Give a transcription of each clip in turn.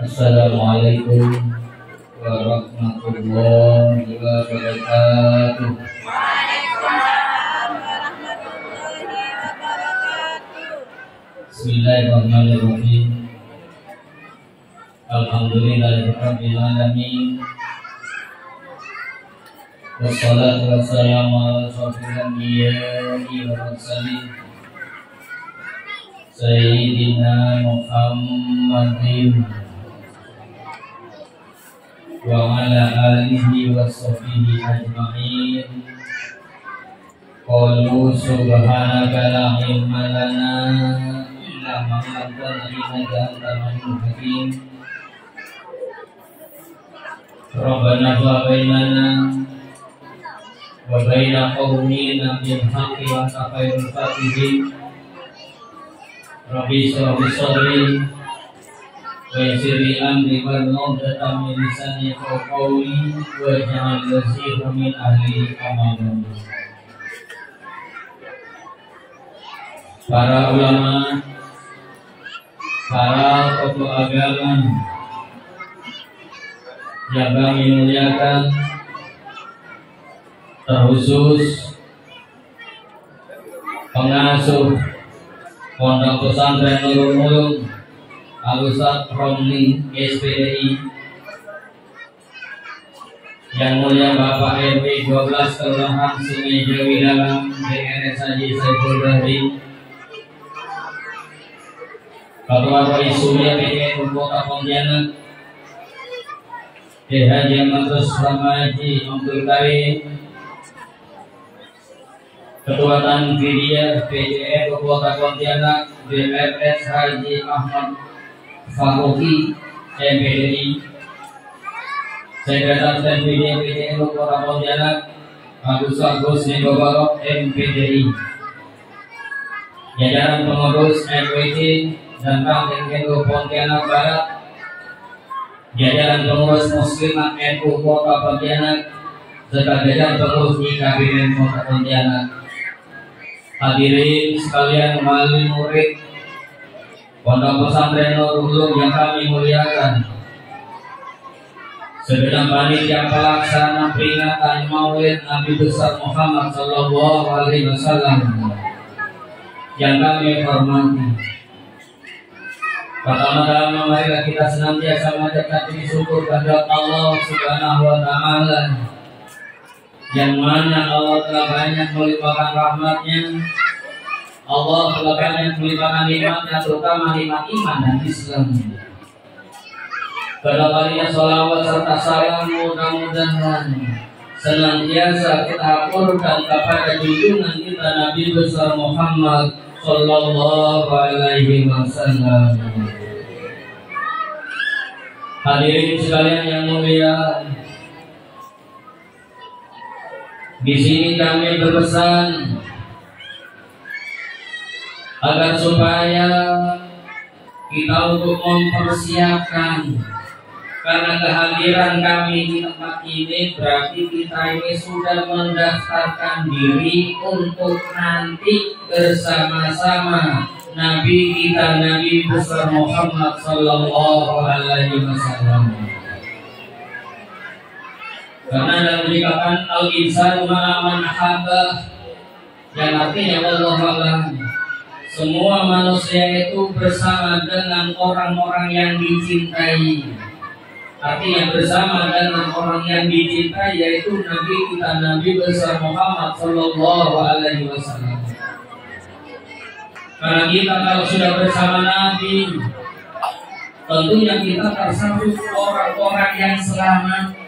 Assalamualaikum warahmatullahi wabarakatuh. Bismillahirrahmanirrahim. Alhamdulillahirabbil alamin. Wassalatu wassalamu ala asyrofil anbiya'i wal mursalin Sayyidina Muhammadin wa ala alihi wa sahbihi ajma'in. Qalu subhanaka la ilma lana illa ma 'allamtana innaka antal alimul hakim. Rabbana fa bainana wa baina qaumina bil haqqi wa anta khairul fatihin. Rabbi shrah li sadri wa yassir li amri wahlul 'uqdatam min lisani yafqahu qawli waj'al wazira min ahli amali. Para ulama, para tokoh agama yang kami muliakan, terkhusus pengasuh Pondok Pesantren Nurul Ulum Al-Ustaz Romli SPDI, yang mulia Bapak RW 12 Kelurahan Sungai Jawi Dalam DRS Haji Saiful Bahri, Ketua Wali Surya PDN Kota Pontianak, Haji Madrasah Selama Haji Abdul Karim, Ketua Tanfidiyah PJN Kota Pontianak DRS Haji Ahmad Faruqi MPDI, Sekretaris Tanfidiyah PJN Kota Pontianak Agus Agus Nigobarok MPDI, jajaran pengurus MWT dan Pangdengkendo Pontianak Barat, jajaran pengurus Muslimat NU Kota Pontianak, serta jajaran pengurus IKBN Kota Pontianak. Hadirin sekalian, wali murid Pondok Pesantren Nurul Ulum yang kami muliakan, segenap panitia pelaksana peringatan Maulid Nabi besar Muhammad Sallallahu Alaihi Wasallam yang kami hormati. Pertama-tama marilah kita senantiasa mengucapkan syukur kepada Allah Subhanahu wa Ta'ala, yang mana Allah telah banyak melimpahkan rahmatnya, Allah telah banyak melimpahkan nikmatnya, terutama nikmat iman dan Islam. Pada kalinya salawat serta salam mudah-mudahan senantiasa kita aturkan kepada junjungan kita Nabi besar Muhammad Sallallahu Alaihi Wasallam. Hadirin sekalian yang mulia, di sini kami berpesan agar supaya kita untuk mempersiapkan, karena kehadiran kami di tempat ini berarti kita ini sudah mendaftarkan diri untuk nanti bersama-sama Nabi kita, Nabi besar Muhammad Sallallahu Alaihi Wasallam. Karena dalam dikatakan al-insanu ma'a man ahabba, yang artinya Allah, semua manusia itu bersama dengan orang-orang yang dicintai. Artinya bersama dengan orang yang dicintai, yaitu Nabi kita, Nabi besar Muhammad Sallallahu Alaihi Wasallam. Karena kita kalau sudah bersama Nabi, tentunya kita tersambut orang-orang yang selamat.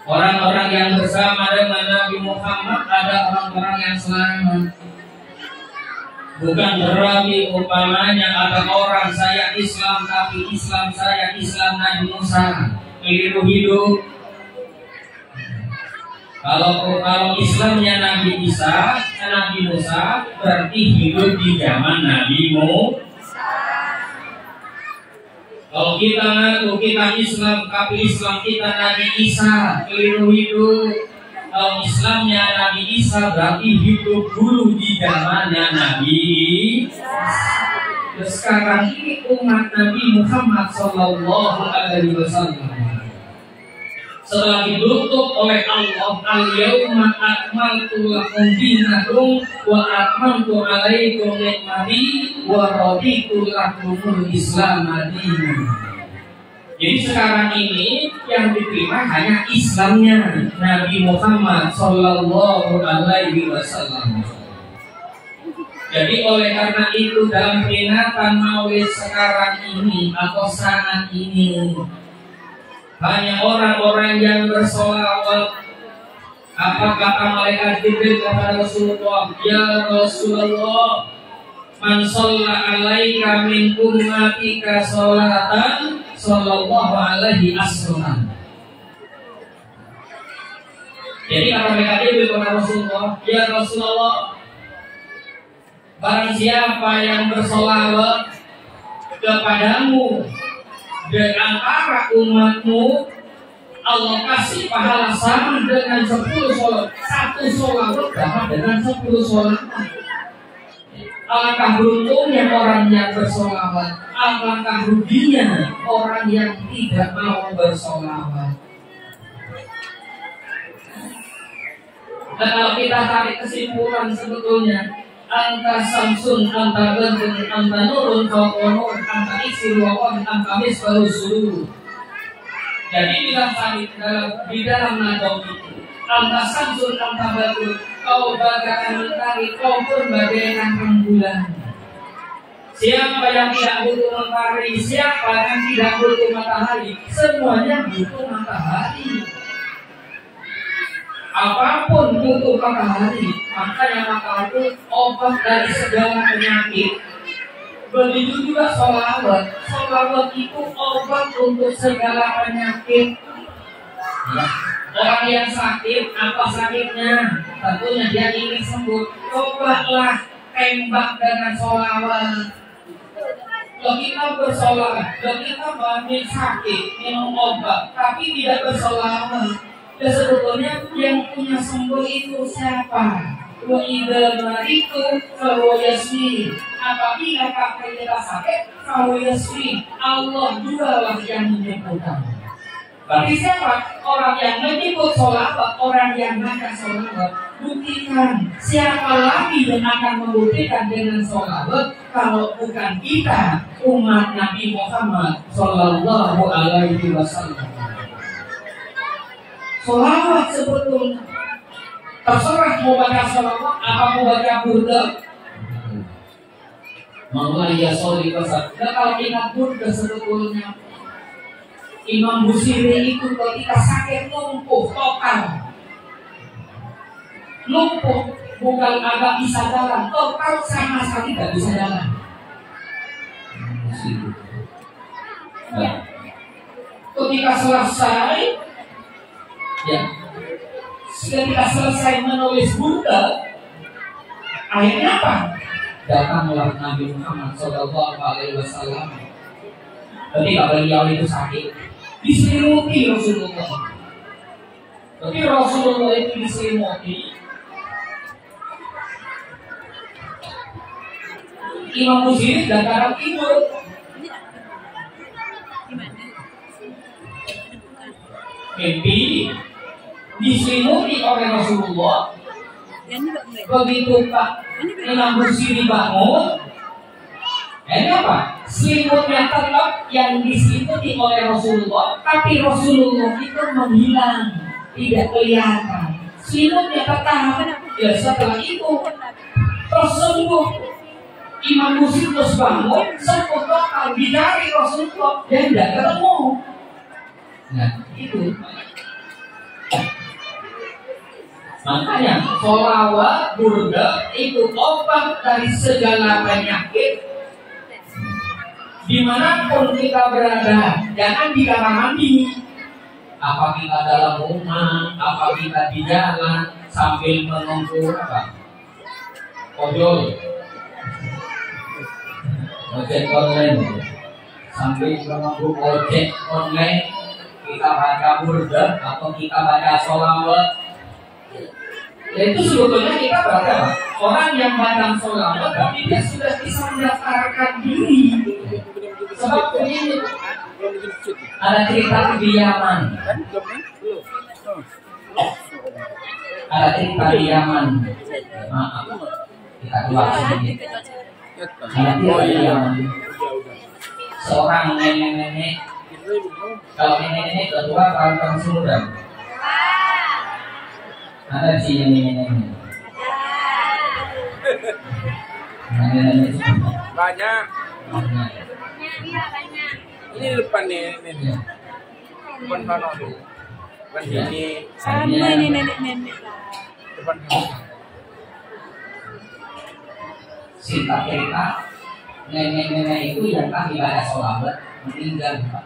Orang-orang yang bersama dengan Nabi Muhammad ada orang-orang yang selamat. Bukan berarti umpamanya ada orang saya Islam tapi Islam saya Islam Nabi Musa, keliru hidup. Kalau Islamnya Nabi Isa, Nabi Musa, berarti hidup di zaman Nabi Musa. Kalau kita ngaku kita Islam tapi Islam kita Nabi Isa, keliru hidup. Kalau Islamnya Nabi Isa berarti hidup dulu di zamannya Nabi Isa. Sekarang ini umat Nabi Muhammad Sallallahu Alaihi Wasallam. Setelah ditutup oleh Allah, al-yauma akmaltu lakum dinakum wa atmamtu alaikum ni'mati wa raditu lakumul Islam dinan. Jadi sekarang ini yang diterima hanya Islamnya Nabi Muhammad Sallallahu Alaihi Wasallam. Jadi oleh karena itu dalam peringatan Maulid sekarang ini atau saat ini, banyak orang-orang yang bersolawat. Apa kata malaikat Jibril kepada Rasulullah? Ya Rasulullah, man shalla alaika min ummatika sholatan sallallahu alaihi asran. Jadi kata malaikat Jibril kepada Rasulullah, ya Rasulullah, barang siapa yang bersolawat kepadamu dari antara umatmu, Allah kasih pahala sama dengan 10 sholat. Satu sholat sama dengan 10 sholat. Alangkah beruntungnya orang yang bersolawat, alangkah ruginya orang yang tidak mau bersolawat. Dan kalau kita tarik kesimpulan sebetulnya, anta samsun, anta bentun, anta nurun, fauqonur, anta isir waqon, anta misbahu suluh. Jadi di dalam nadom itu, anta samsun, anta bentun, kau bagaikan mentari, kau pun bagaikan rembulan. Siapa yang tidak butuh mentari, siapa yang tidak butuh matahari, semuanya butuh matahari. Apapun butuh matahari, makanya matahari obat dari segala penyakit. Begitu juga sholawat. Sholawat itu obat untuk segala penyakit. Orang yang sakit, apa sakitnya? Tentunya dia ingin sembuh. Cobalah tembak dengan sholawat. Kalau kita bersolawat, kalau kita banyak sakit, minum obat, tapi tidak bersolawat, ya sebetulnya yang punya sembuh itu siapa? Wa idza maritu fa huwa yasmi. Apabila kita sakit, fa huwa yasmi. Allah jugalah yang menyembuhkan. Berarti siapa? Orang yang menyebut sholawat, orang yang baca sholawat. Buktikan siapa lagi yang akan membuktikan dengan sholawat kalau bukan kita, umat Nabi Muhammad Sallallahu Alaihi Wasallam. Sholawat sebetulnya terserah mau baca sholawat apa mau baca burda. Mengulai ya sholli pasal. Dan kalau ingat burda sebetulnya Imam Busiri itu ketika sakit lumpuh total. Lumpuh bukan agak bisa jalan, total sama sekali tidak bisa jalan. Nah, ketika selesai, ya, ketika selesai menulis burda, akhirnya apa? Datanglah Nabi Muhammad Sallallahu Alaihi Wasallam. Ketika beliau itu sakit, diselimuti Rasulullah. Ketika Rasulullah itu diselimuti, Imam Busiri datang tidur. Mimpi diselimuti oleh Rasulullah. Begitu Pak Imam Busiri bangun, ini apa? Selimutnya tetap yang diselimuti oleh Rasulullah, tapi Rasulullah itu menghilang, tidak kelihatan. Selimutnya tetap. Ya setelah itu tersembuh. Imam Busiri terus bangun, sembuh total, dicari Rasulullah dan tidak ketemu. Nah itu. Makanya sholawat burda itu obat dari segala penyakit. Dimanapun kita berada, jangan di kamar mandi. Apa kita dalam rumah, apa kita di jalan sambil menunggu apa? Ojol, ojek online, sambil menunggu ojek online, kita baca burda atau kita baca sholawat. Itu sebetulnya kita baca orang yang baca sholawat, tapi dia sudah bisa mendaftarkan diri. Sebab ini ada cerita di Yaman. Ada cerita di Yaman. Maaf, kita keluar sedikit. Ada cerita di Yaman. Seorang nenek-nenek, kalau nenek-nenek kedua kalau sudah ada sih nenek-nenek. Banyak. Ini depan nih. Depan sana tuh. Depan sini. Sama ini nenek-nenek. Depan sana. Singkat cerita, nenek-nenek itu yang kami ibadah sholawat meninggal, Pak.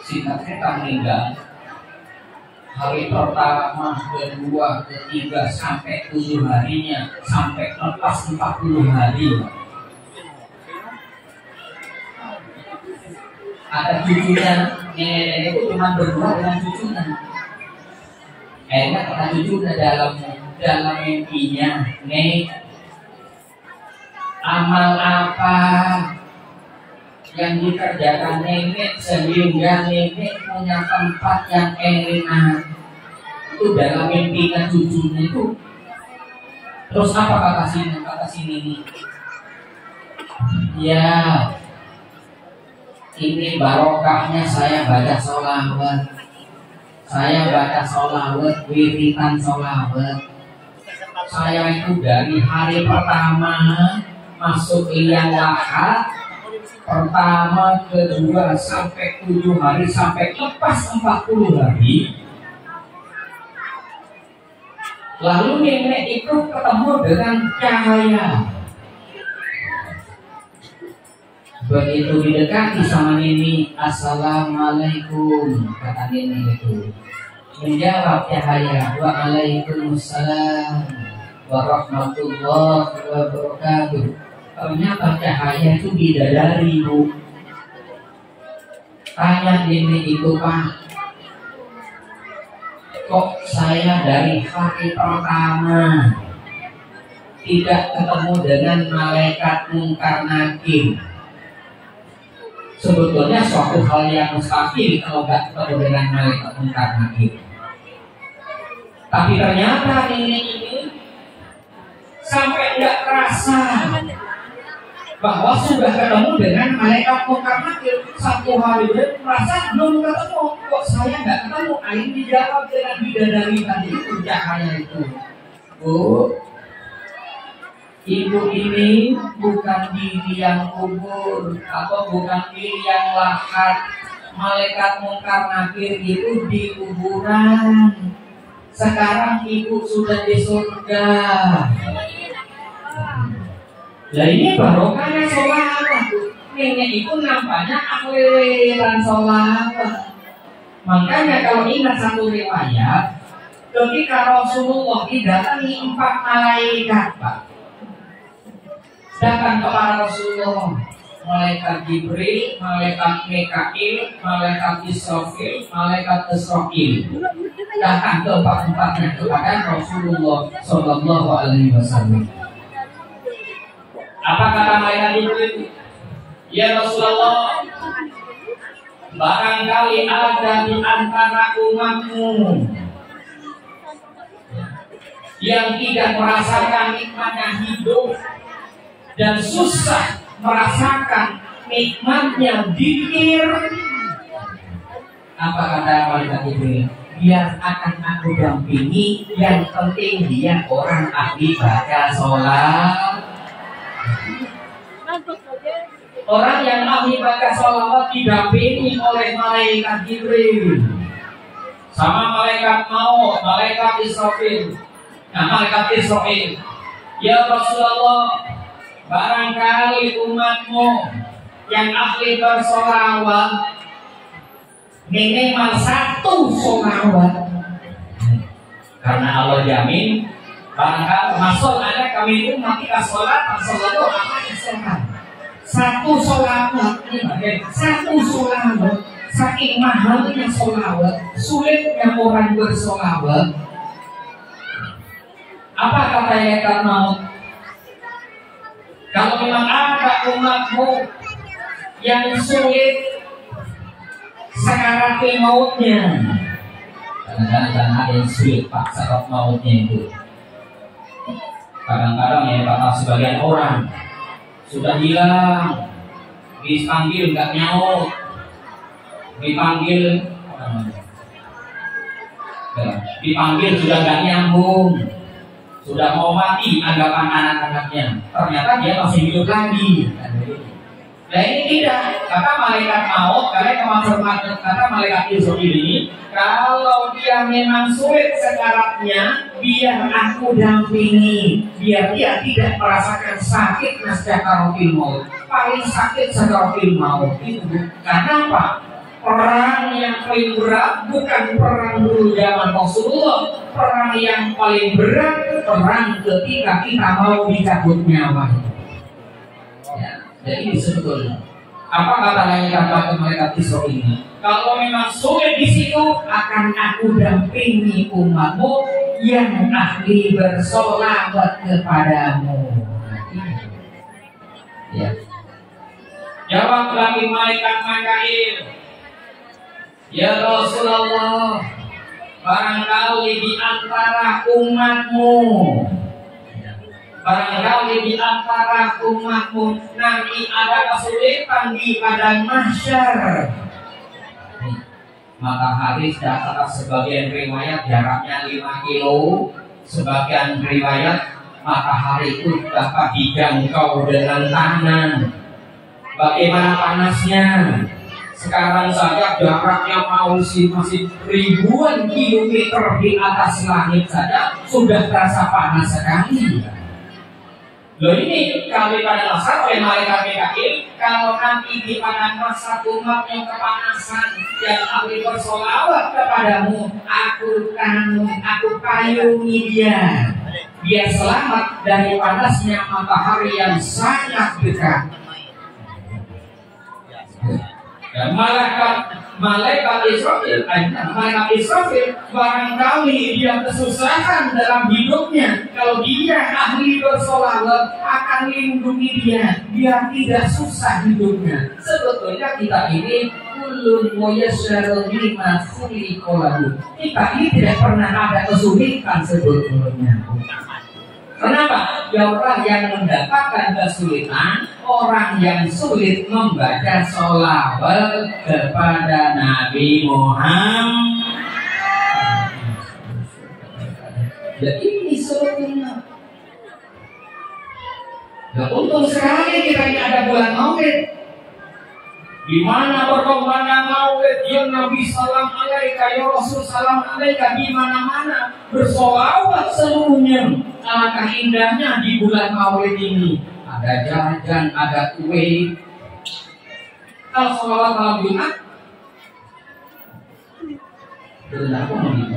Singkat cerita meninggal. Hari pertama, kedua, ketiga, sampai 7 harinya, sampai lepas 40 hari. Ada cucunya, nenek itu cuma berdua dengan cucunya. Akhirnya kata cucunya dalam mimpinya, Nek, amal apa yang dikerjakan nenek sehingga nenek punya tempat yang enak? Itu dalam mimpinya cucunya itu. Terus apa kata sini? Ya, ini barokahnya saya baca sholawat. Saya baca sholawat, wiritan sholawat. Saya itu dari hari pertama masuk liang lahat, pertama, kedua, sampai 7 hari, sampai lepas 40 hari. Lalu nenek itu ketemu dengan cahaya. Begitu didekati sama nenek, assalamualaikum, kata nenek itu. Menjawab cahaya, waalaikumsalam warahmatullahi wabarakatuh. Ternyata cahaya itu bidadari, Bu. Tanya nenek itu, Pak, kok saya dari hari pertama tidak ketemu dengan malaikat Munkar Nakir? Sebetulnya suatu hal yang mustahil kalau nggak ketemu dengan malaikat Munkar Nakir. Tapi ternyata ini sampai nggak terasa bahwa sudah ketemu dengan malaikat Munkar Nakir. 1 hari merasa belum ketemu. Kok saya nggak ketemu? Ain dijawab dengan bidadari tadi itu, cahaya itu. Bu, ibu ini bukan di liang kubur atau bukan di liang lahat. Malaikat Munkar Nakir itu di kuburan. Sekarang ibu sudah di surga. Nah ini barokahnya sholawat. Nenek itu nampaknya akhir-akhiran sholawat. Makanya kalau ingat satu riwayat, ketika Rasulullah didatangi 4 malaikat, Pak, datang kepada Rasulullah, malaikat Jibril, malaikat Mikail, malaikat Israfil, malaikat Israfil, datang ke 4-empatnya kepada Rasulullah Sallallahu Alaihi Wasallam. Apa kata malaikat Jibril? Ya Rasulullah, barangkali ada di antara umatmu yang tidak merasakan nikmatnya hidup dan susah merasakan nikmatnya zikir. Apa kata malaikat Jibril? Biar akan aku dampingi, yang penting dia orang ahli baca sholat. Orang yang ahli baca sholawat didampingi oleh malaikat Jibril sama malaikat maut, malaikat Israfil. Nah, malaikat Israfil, ya Rasulullah, barangkali umatmu yang ahli bersolawat minimal 1 solawat, karena Allah jamin barangkali masuk ada kami itu mati sholat, sholat itu apa sholat? 1 solawat, 1 solawat, saking mahalnya solawat, sulitnya orang bersolawat. Apa kata malaikat maut? Kalau memang ada umatmu yang sulit sekarat mautnya. Kadang-kadang ada yang sulit Pak sekarat mautnya itu. Kadang-kadang ya kata sebagian orang sudah hilang, dipanggil nggak nyaut, dipanggil sudah nggak nyambung, sudah mau mati anggapan anak-anaknya, ternyata dia masih hidup lagi. Nah ini tidak, kata malaikat maut, kata malaikat Yusuf ini, kalau dia memang sulit sekaratnya, biar aku dampingi, biar dia tidak merasakan sakit sakaratul maut. Paling sakit sakaratul maut itu, karena apa? Perang yang paling berat bukan perang dulu zaman Rasulullah. Perang yang paling berat, perang ketika kita mau dicabut nyawa. Ya. Jadi sebetulnya apa kata malaikat Isra ini? Kalau memang sulit di situ, akan aku dampingi umatmu yang ahli bersolawat kepadamu. Ya. Jawab lagi malaikat Mikail, ya Rasulullah, barangkali di antara umatmu, nanti ada kesulitan di padang mahsyar. Matahari kata sebagian riwayat jaraknya 5 kilo, sebagian riwayat matahari itu dapat dijangkau dengan tangan. Bagaimana panasnya? Sekarang saja jaraknya masih ribuan kilometer di atas langit saja sudah terasa panas sekali. Loh ini kami pada masa oleh malaikat Mikail, kalau nanti di pada masa umat yang kepanasan yang ahli bersolawat kepadamu, aku payungi dia, biar selamat dari panasnya matahari yang sangat dekat. Dan malaikat Israfil barangkali dia kesusahan dalam hidupnya, kalau dia ahli bersolawat akan lindungi dia biar tidak susah hidupnya. Sebetulnya kita ini kulun muyassarun lima khuliqa lahu. Kita ini tidak pernah ada kesulitan sebetulnya. Kenapa? Ya orang yang mendapatkan kesulitan, orang yang sulit membaca sholawat kepada Nabi Muhammad. Jadi ini sebetulnya. Ya untung sekali kita ini ada bulan Maulid. Di mana berkembangnya Maulid, ya Nabi salam alaika, ya Rasul salam alaika, di mana-mana bersolawat seluruhnya. Alangkah indahnya di bulan Maulid ini. Ada jajan, ada kue. Kalau sholawat malam Jumat, benar pun begitu.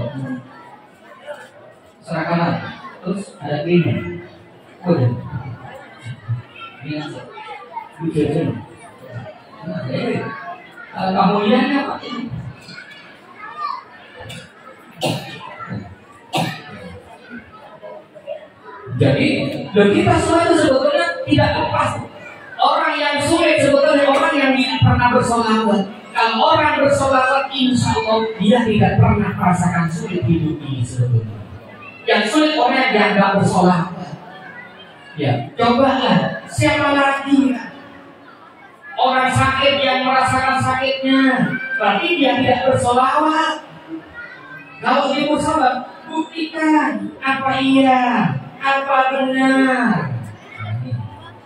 Serahkan, terus ada kue. Kue. Ini jajan. Kemudiannya apa ini? Jadi kita semua itu sebetulnya tidak lepas. Orang yang sulit sebetulnya orang yang tidak pernah bersolawat. Kalau orang bersolawat, insya Allah dia tidak pernah merasakan sulit hidup ini sebetulnya. Yang sulit orang yang tidak bersolawat. Ya, cobalah siapa lagi? Orang sakit yang merasakan sakitnya, berarti dia tidak bersolawat. Kalau dia bersolawat, buktikan apa iya, apa benar.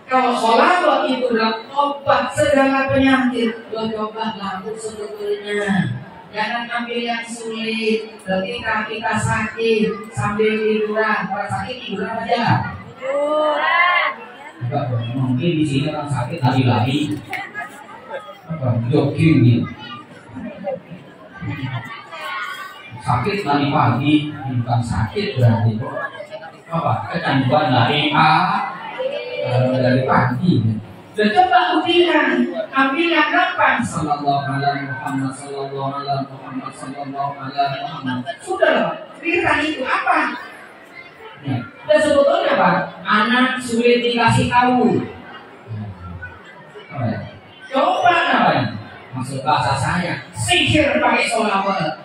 Kalau solawat itu adalah obat segala penyakit, coba lakukan sebetulnya. Jangan ambil yang sulit. Ketika kita sakit sambil tiduran, kalau sakit tiduran aja. Mungkin di sini orang sakit lari-lari, jogging gitu. Sakit lari pagi, bukan sakit berarti. Apa? Kecanduan lari dari pagi. Dan coba buktikan, ambil yang kapan? Sallallahu alaihi Muhammad, sallallahu alaihi Muhammad, sallallahu alaihi Muhammad. Sudah, cerita itu apa? Dan sebetulnya Pak, anak sulit dikasih tahu. Coba namanya. Maksud bahasa saya, sihir pakai sholawat.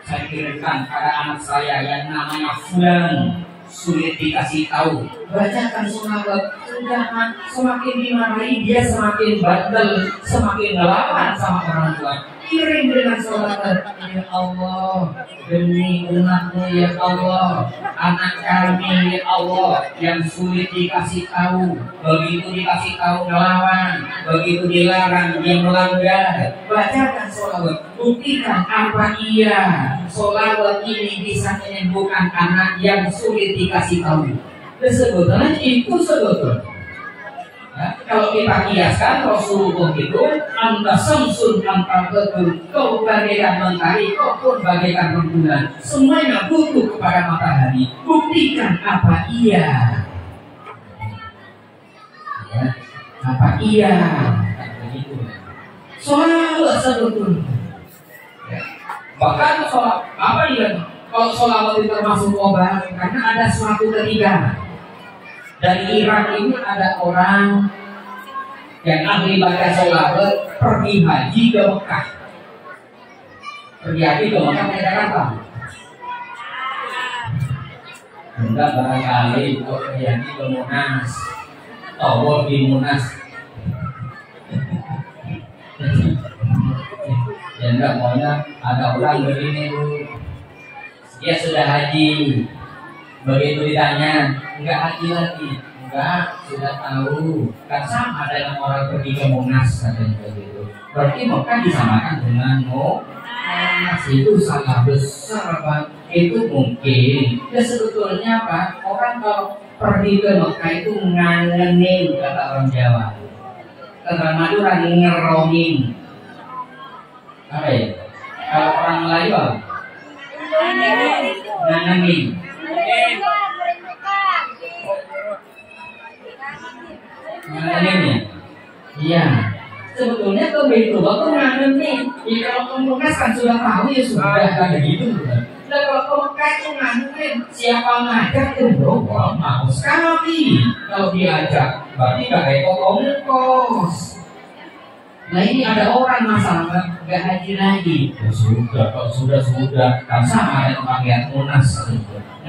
Saya kirimkan pada anak saya yang namanya Fulan, sulit dikasih tahu. Bacakan sholawat, sudah semakin dimarahi dia semakin bandel, semakin ngelawan sama orang tua. Kirim dengan sholawat, ya Allah, demi umatmu ya Allah, anak kami ya Allah yang sulit dikasih tahu, begitu dikasih tahu ngelawan, begitu dilarang dia melanggar. Bacakan sholawat, buktikan apa iya sholawat ini bisa menyembuhkan anak yang sulit dikasih tahu. Sebetulnya itu sebetulnya. Ya, kalau kita kiaskan Rasulullah itu anta samsun anta betul, kau bagaikan mentari, kau pun bagaikan rembulan, semuanya butuh kepada matahari. Buktikan apa iya, ya, apa iya, begitu. Sholawat sebetulnya. Ya. Bahkan sholat apa dia? Kalau sholawat itu termasuk obat, karena ada suatu ketika. Dari Irak ini ada orang yang ahli baca sholawat pergi haji ke Mekah. Pergi haji ke Mekah dari apa? Enggak, barangkali kok pergi haji ke Munas, tawaf di Munas. Ya enggak, maunya ada orang begini bu, dia sudah haji. Begitu ditanya, enggak haji lagi, enggak, sudah tahu, kan sama dengan orang pergi ke Monas katanya begitu. Berarti Mekah disamakan dengan Monas, itu salah besar Pak. Itu mungkin, ya sebetulnya Pak, orang kalau pergi ke Mekah itu ngangenin kata orang Jawa. Kata Madura ngerongin. Apa ya? Kalau orang Melayu apa? Ngangenin. Ngangenin. Iya. Sebetulnya ke Baitullah tuh ngangenin. Ya kalau ke Mekah kan sudah tahu ya sudah kayak gitu. Nah kalau ke Mekah itu ngangenin. Siapa ngajak tuh bro? Mau sekali. Kalau diajak berarti gak kayak ongkos. Nah ini ada orang masalah gak haji lagi. Ya sudah, kalau sudah kan sama dengan pakaian Munas.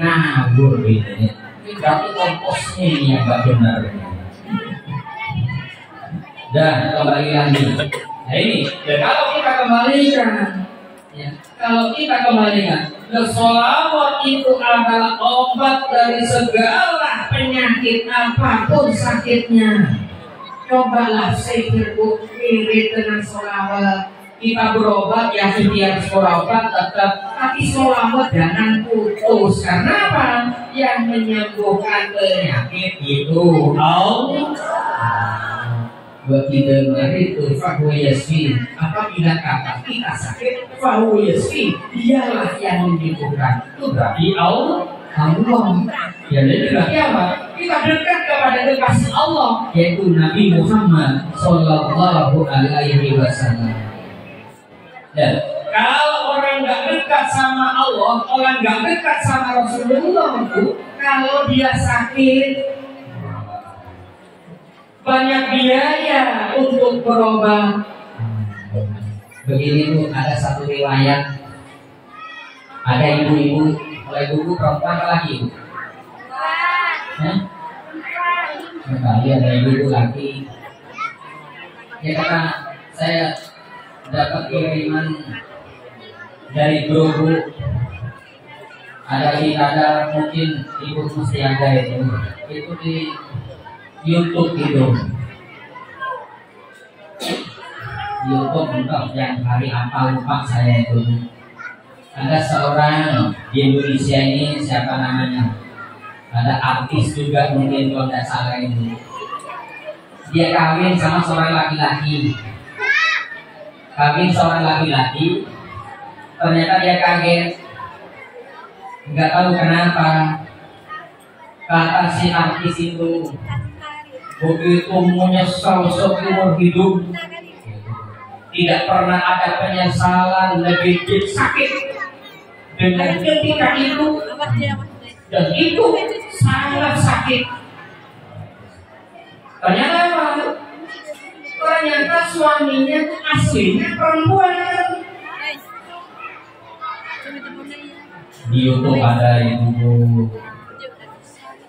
Ngawur ini. Berarti ongkosnya ini yang gak benar. Dan kembali lagi. Nah ini, dan kalau kita kembalikan, ya, kalau kita kembalikan, sholawat itu adalah obat dari segala penyakit apapun sakitnya. Cobalah sihirku mirip dengan sholawat. Kita berobat ya setiap sholawat tetap, tapi sholawat jangan putus. Karena apa? Yang menyembuhkan penyakit itu Allah. Kita itu fahuwa yasfi. Apabila kata kita sakit, fahuwa yasfi, dialah yang menyembuhkan. Itu berarti Allah. Ya, jadi berarti apa? Kita dekat kepada kekasih Allah, yaitu Nabi Muhammad Sallallahu Alaihi Wasallam. Dan kalau orang nggak dekat sama Allah, orang nggak dekat sama Rasulullah itu, kalau dia sakit banyak biaya untuk berobat. Begini tuh, ada satu riwayat, ada ibu-ibu, oleh ibu perempuan apa lagi? Kali ada ibu laki. Ya kata saya dapat kiriman dari grup, ada mungkin ibu mesti ada itu di YouTube gitu. YouTube untuk yang hari apa lupa saya itu. Ada seorang di Indonesia ini, siapa namanya? Ada artis juga mungkin kalau tidak salah ini. Dia kawin sama seorang laki-laki. Ternyata dia kaget. Nggak tahu kenapa. Kata si artis itu, begitu menyesal seumur hidup, tidak pernah ada penyesalan lebih sakit dengan ketika itu, dan itu sangat sakit. Ternyata apa? Orang ternyata suaminya itu aslinya perempuan. Di YouTube ada itu,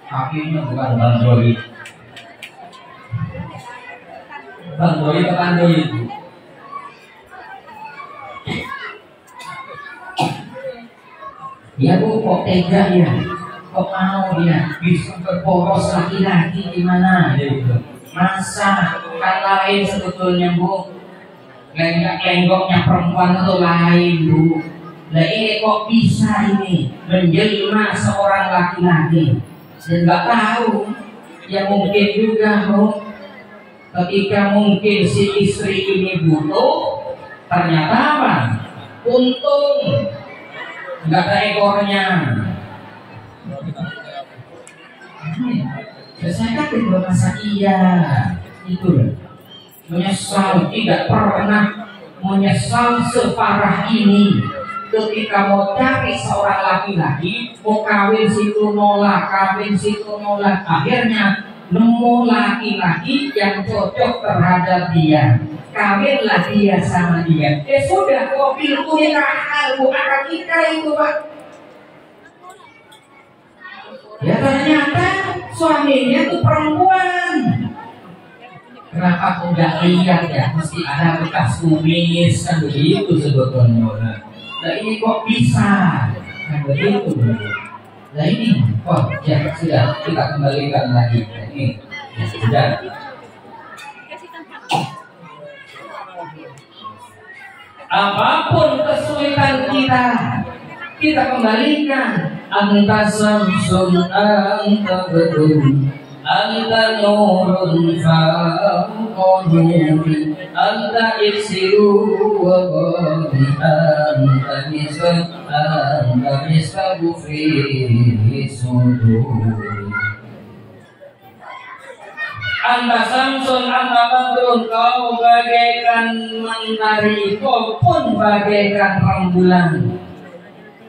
tapi ini bukan Bandroi. Bandroi ke Bandroi itu. Dia tuh kok tega ya, kok mau dia bisa berporos laki-laki gimana? Gitu. Masa kan lain sebetulnya Bu, lenggok-lenggoknya perempuan itu lain Bu. Nah ini kok bisa ini menjelma seorang laki-laki dan nggak tahu ya mungkin juga Bu, ketika mungkin si istri ini butuh ternyata apa? Untung nggak ada ekornya. Saya kan belum masa iya itu menyesal, tidak pernah menyesal separah ini ketika mau cari seorang laki-laki, mau kawin situ nolak, kawin situ nolak, akhirnya nemu laki-laki yang cocok terhadap dia, kawinlah dia sama dia. Sudah kok pintunya tahu akan kita itu Pak. Ya ternyata suaminya itu perempuan. Kenapa aku nggak lihat ya? Mesti ada bekas kumis kan begitu sebetulnya. Nah ini kok bisa? Kan begitu. Nah ini, oh ya sudah kita kembalikan lagi. Ini ya, sudah. Apapun kesulitan kita kembalikan. Anta samsun, anta bedun, anta nurun fauqa nuri, anta iksiru wa ghani, anta misbahu fi sudur. Anta samsun, anta bedun, kau bagaikan mentari, kau pun bagaikan rembulan.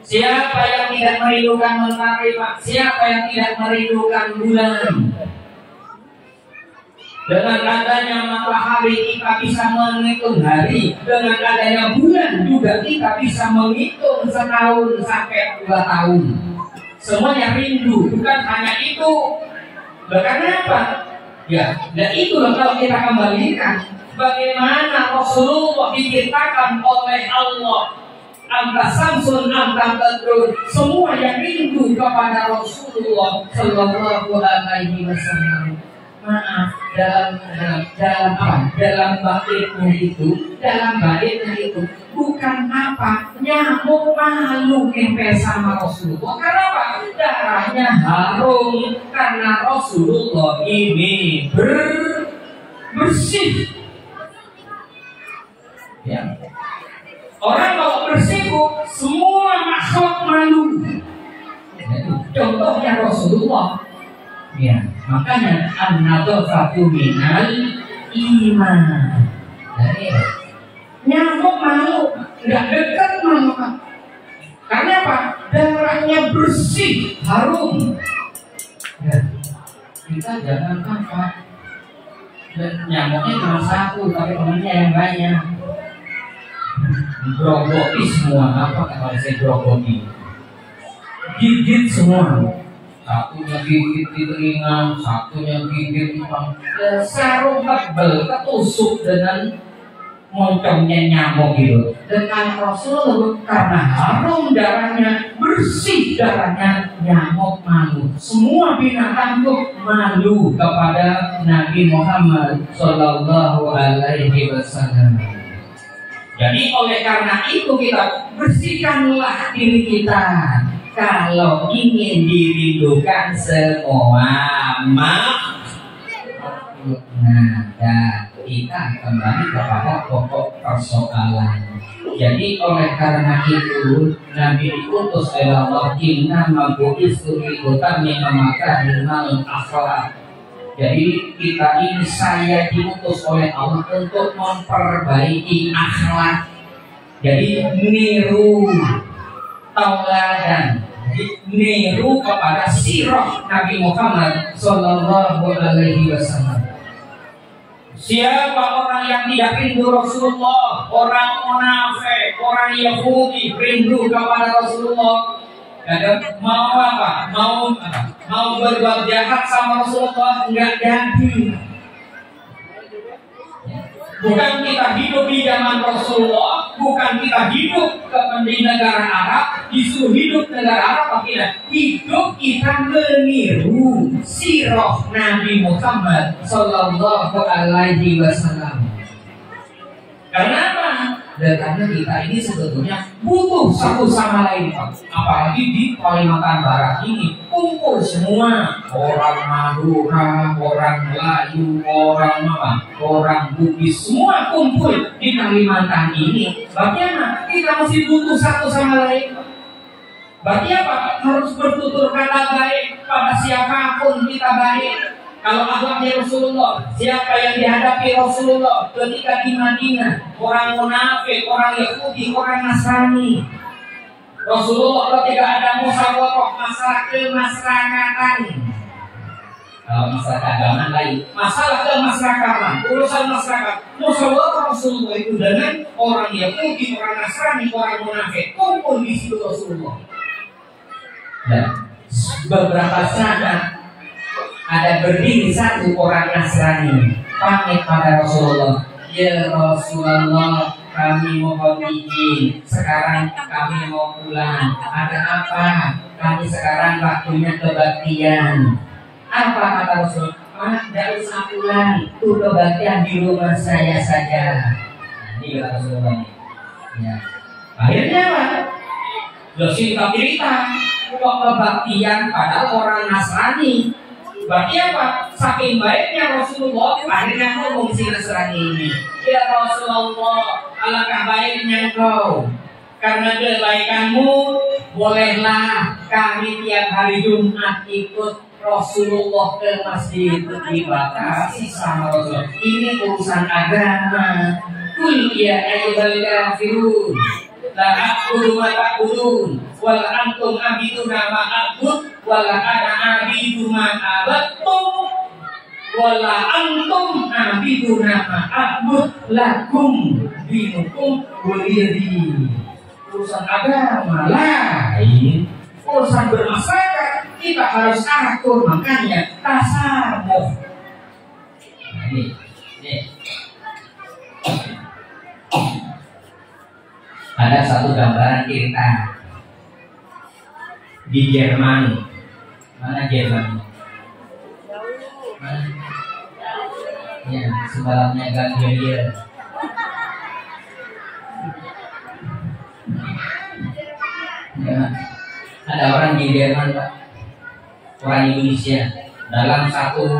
Siapa yang tidak merindukan mentari Pak? Siapa yang tidak merindukan bulan? Dengan adanya matahari kita bisa menghitung hari. Dengan adanya bulan juga kita bisa menghitung setahun sampai 2 tahun. Semuanya rindu, bukan hanya itu. Karena apa? Ya, dan itu kalau kita kembalikan bagaimana Rasulullah diciptakan oleh Allah. Anta samsun, anta badrun, semua yang rindu kepada Rasulullah Sallallahu Alaihi Wasallam. Maaf, dalam baitnya itu bukan apa nyamuk malu nempel sama Rasulullah. Karena apa? Darahnya harum karena Rasulullah ini bersih. Ya. Orang kalau bersih semua makhluk malu. Contohnya Rasulullah. Ya, makanya an-nadzafatu minal iman. Nyamuk malu, nggak dekat malu. Karena apa? Darahnya bersih, harum. Ya, kita jangan apa. Nyamuknya cuma satu, tapi temannya yang banyak. Grogoti semua, apa kalau saya grogoti? Gigit semua. Satunya gigit di telinga, satunya gigit di sarung tebal ketusuk dengan moncongnya nyamuk gitu. Dengan Rasulullah karena harum darahnya, bersih darahnya, nyamuk malu. Semua binatang tuh malu kepada Nabi Muhammad Sallallahu Alaihi Wasallam. Jadi oleh karena itu kita bersihkanlah diri kita. Kalau ingin dirindukan semua makhluk. Nah, dan kita kembali kepada pokok persoalan. Jadi oleh karena itu Nabi diutus oleh Allah inna mabu'istu ikutamina makarimul akhlak. Jadi kita ini saya diutus oleh Allah untuk memperbaiki akhlak. Jadi niru tauladan, niru kepada sirah Nabi Muhammad Sallallahu Alaihi Wasallam. Siapa orang yang tidak rindu Rasulullah? Orang munafik, orang Yahudi rindu kepada Rasulullah. Dan mau apa? Mau berbuat jahat sama Rasulullah enggak jadi. Bukan kita hidup di zaman Rasulullah, bukan kita hidup di negara Arab, disuruh hidup negara Arab, tapi hidup kita meniru sirah Nabi Muhammad Sallallahu Alaihi Wasallam. Karena apa? Karena kita ini sebetulnya butuh satu sama lain, apalagi di Kalimantan Barat ini kumpul semua orang Madura, orang Melayu, orang Bugis, semua kumpul di Kalimantan ini. Bagaimana? Kita masih butuh satu sama lain. Berarti apa? Harus bertutur kata baik pada siapapun kita baik. Kalau agaknya Rasulullah, siapa yang dihadapi Rasulullah ketika di Madinah? Orang munafik, orang Yahudi, orang Nasrani. Rasulullah ketika ada musyawarah masalah kemasyarakatan. Kalau masalah keagamaan lain, masalah kemasyarakatan, urusan masyarakat. Musyawarah Rasulullah itu dengan orang Yahudi, orang Nasrani, orang munafik kumpul di situ Rasulullah. Dan beberapa saat ada berdiri satu orang Nasrani pamit pada Rasulullah, ya Rasulullah, kami mohon izin, sekarang kami mau pulang. Ada apa? Kami sekarang waktunya kebaktian. Apa kata Rasul? Tidak usah pulang, itu kebaktian di rumah saya saja. Ini kata Rasulullah. Ya. Akhirnya apa? Singkat cerita, kok kebaktian pada orang Nasrani. Berarti apa? Saking baiknya Rasulullah, akhirnya ngomong si Nasrani ini, ya Rasulullah, alangkah baiknya engkau. Karena kebaikanmu, bolehlah kami tiap hari Jumat ikut Rasulullah ke masjid, dibatasi sama Rasulullah. Ini urusan agama. Kul ya ayyuhal kafirun, la a'budu ma ta'budun, wal antum abiduna ma a'bud, wala ana abidu ma abattum, wala antum abiduna ma a'bud, lakum dinukum waliyadi. Urusan agama lain, urusan bermasyarakat kita harus atur, makanya tasamuh. Ini. Ada satu gambaran cerita di Jerman. Mana Jerman? Mana? Ya, sebelahnya Ganglier. Ya, ada orang di Jerman, Pak. Orang Indonesia. Dalam satu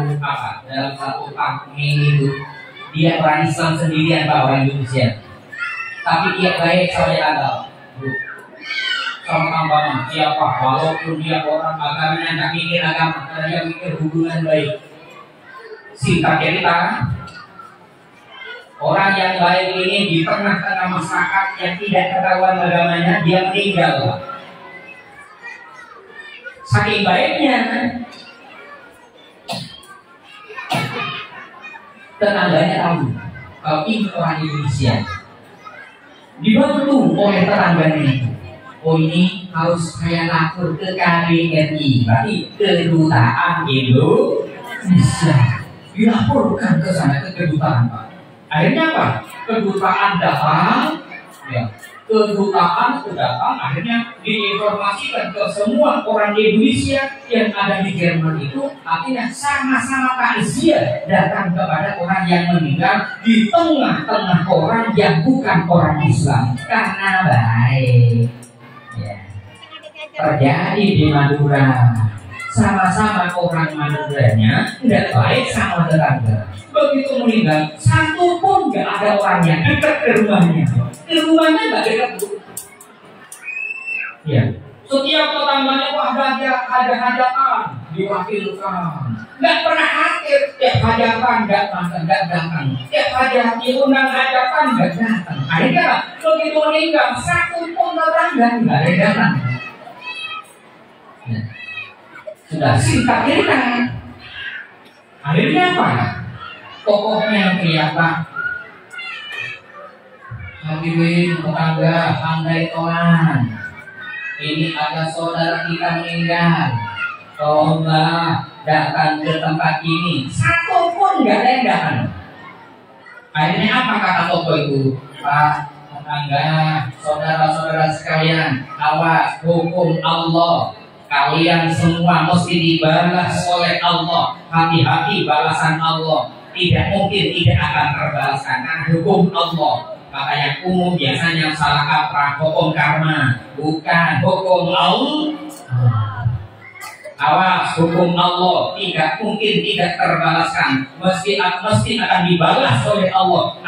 tahun itu dia orang Islam sendirian, Pak, orang Indonesia. Tapi dia baik sama yang ada. Sama siapa? Walaupun dia orang agamanya tak mikir agama, karena dia mikir hubungan baik. Singkat cerita, orang yang baik ini di tengah-tengah masyarakat yang tidak ketahuan agamanya, dia meninggal. Saking baiknya, tetangganya tahu kalau ini orang Indonesia. Dibantu oleh tetangganya itu. Oh, ini harus saya lapor ke KBRI, berarti kedutaan Indonesia. Dilaporkan ke sana, ke kedutaan, Pak. Akhirnya apa? Kedutaan datang, ya. Kedutaan datang, akhirnya diinformasikan ke semua orang Indonesia yang ada di Jerman itu, artinya sama-sama takziah datang kepada orang yang meninggal di tengah-tengah orang yang bukan orang Islam, karena baik. Ya. Terjadi di Madura, sama-sama orang Maduranya tidak baik sama tetangga. Begitu meninggal, satu pun nggak ada orang yang dekat ke rumahnya. Ke rumahnya nggak dekat. Ya, setiap tetangganya wah ada hajatan diwakilkan. Nggak pernah hadir, tiap hajatan nggak datang. Tiap hajatan diundang hajatan nggak datang. Akhirnya begitu meninggal, satu pun tetangga nggak ada datang. Ya. Sudah singkat cerita. Akhirnya apa? tokohnya yang teriak, Pak. Hadirin tetangga, handai toan. Ini ada saudara kita meninggal. Tolonglah datang ke tempat ini. Satu pun nggak ada yang datang. Akhirnya apa kata toko itu? Pak, tetangga, saudara-saudara sekalian, awas, hukum Allah. Kalian semua mesti dibalas oleh Allah. Hati-hati balasan Allah. Tidak mungkin tidak akan terbalaskan karena hukum Allah. Kata yang umum biasanya salah kaprah, hukum karma, bukan hukum Allah. Awas, hukum Allah tidak mungkin tidak terbalaskan, mesti akan dibalas oleh Allah.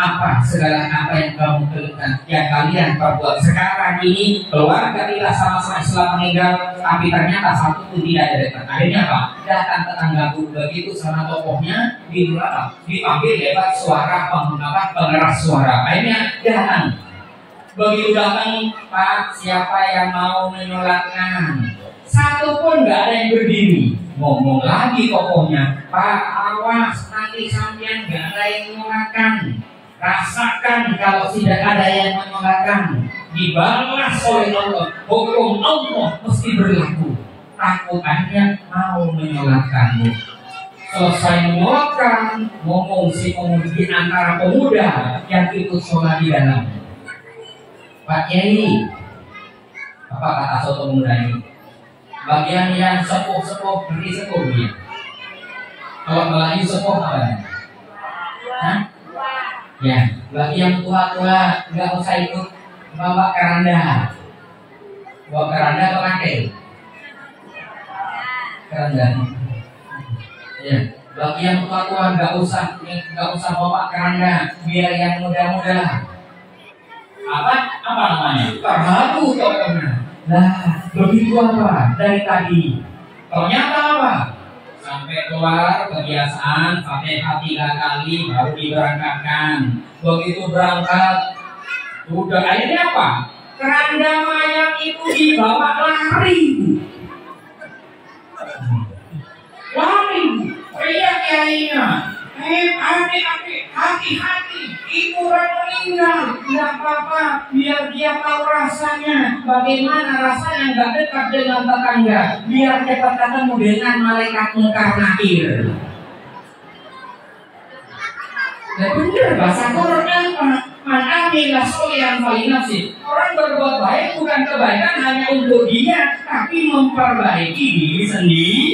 Segala apa yang kamu keluhkan, yang kalian perbuat sekarang ini, keluarga kita sama-sama setelah meninggal, tapi ternyata satu pun tidak ada dekat. Akhirnya apa? Datang tetanggaku begitu sama tokohnya dipanggil lewat suara pengeras suara. Akhirnya datang. Begitu datang, Pak, siapa yang mau menyolatkan? Satu pun nggak ada yang berdiri. Ngomong lagi tokohnya, Pak, awas nanti sampean nggak ada yang menyolatkan. Rasakan kalau tidak ada yang menyolatkan, dibalas oleh Allah. Hukum Allah mesti berlaku. Takut akhirnya mau menyolatkanmu. Selesai menyolatkan, ngomong si pemudi antara pemuda yang ikut sholat di dalam. Pak Kiai, apa kata soto pemuda ini? Bagian yang sepuh-sepuh beri sepuh ya. Kalau Melayu sepuh apa ya? Hah? Ya, bagi yang tua-tua nggak usah ikut bawa keranda. Bawa keranda atau pakai? Keranda. Ya, bagi yang tua-tua nggak usah bawa keranda, biar yang muda-muda. Apa namanya? Terharu tokohnya. Nah, begitu apa dari tadi? Ternyata apa? Sampai keluar kebiasaan Fatihah 3 kali baru diberangkatkan. Begitu berangkat, udah akhirnya apa? Keranda mayat itu dibawa lari. Teriak kiainya. Hati-hati, ibu orang meninggal, nggak apa-apa, biar dia tahu rasanya, bagaimana rasanya nggak dekat dengan tetangga, biar cepat ketemu dengan malaikat mungkar nakir. Nah bener bahasa Quran Pak, man amila sholihan falinafsi. Orang berbuat baik bukan kebaikan hanya untuk dia, tapi memperbaiki diri sendiri.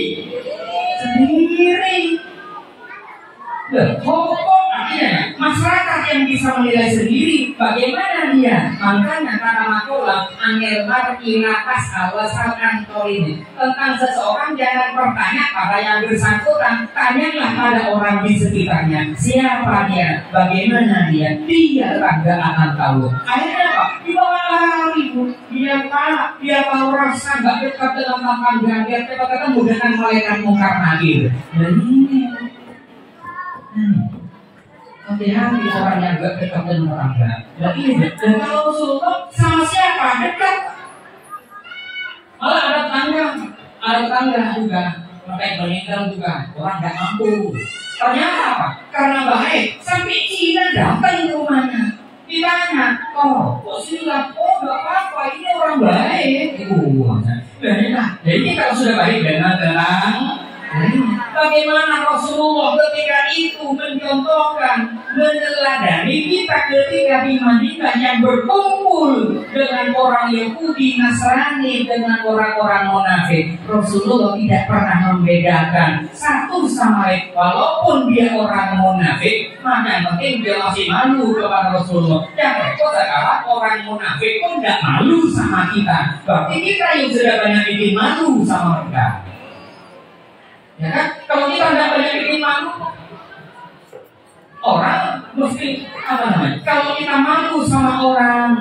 Artinya masyarakat yang bisa menilai sendiri bagaimana dia. Makanya kata Makola angel mar'i napas awasal antori, tentang seseorang jangan bertanya pada yang bersangkutan, tanyalah pada orang di sekitarnya. Siapa dia, bagaimana dia nggak akan tahu. Akhirnya apa? Dibawa lari bu. Dia tahu rasa nggak dekat dengan tetangga, dia cepat ketemu dengan malaikat mungkar nakir. Dan ini hati-hati orang yang gak dekat dengan tetangga. Dan ini dan kalau Rasulullah sama siapa dekat? Malah ada tetangga juga, mereka meninggal juga, orang gak mampu. Ternyata apa? Karena baik, sampai Cina datang ke rumahnya. Ditanya, kok silah, gak apa-apa, ini orang baik. Jadi kalau sudah baik dengan tenang. Bagaimana Rasulullah ketika itu mencontohkan, meneladani kita ketika di Madinah yang berkumpul dengan orang Yahudi, Nasrani, dengan orang-orang munafik. Rasulullah tidak pernah membedakan satu sama lain. Walaupun dia orang munafik, maka yang penting dia masih malu kepada Rasulullah. Yang repot adalah orang munafik pun tidak malu sama kita. Berarti kita yang sudah banyak bikin malu sama mereka. Ya kan? Kalau kita tidak banyak bikin malu, orang mesti kalau kita malu sama orang,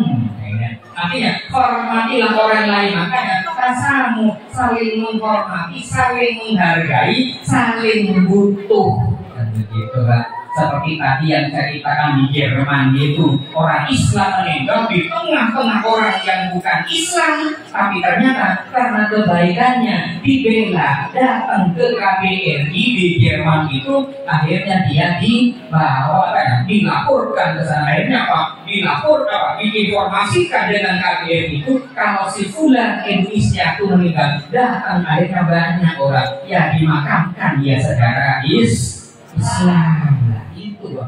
artinya hormatilah orang lain. Makanya rasamu saling menghormati, saling menghargai, saling membutuh. Dan begitu kan, Seperti tadi yang ceritakan di Jerman itu, orang Islam meninggal di tengah-tengah orang yang bukan Islam, tapi ternyata karena kebaikannya dibela, datang ke KBRI di Jerman itu, akhirnya dia dibawa, dilaporkan ke sana. Akhirnya apa? Dilaporkan, diinformasikan dengan KBRI itu kalau si fulan Indonesia itu meninggal, datang akhirnya banyak orang yang dimakamkan dia secara Islam. Itu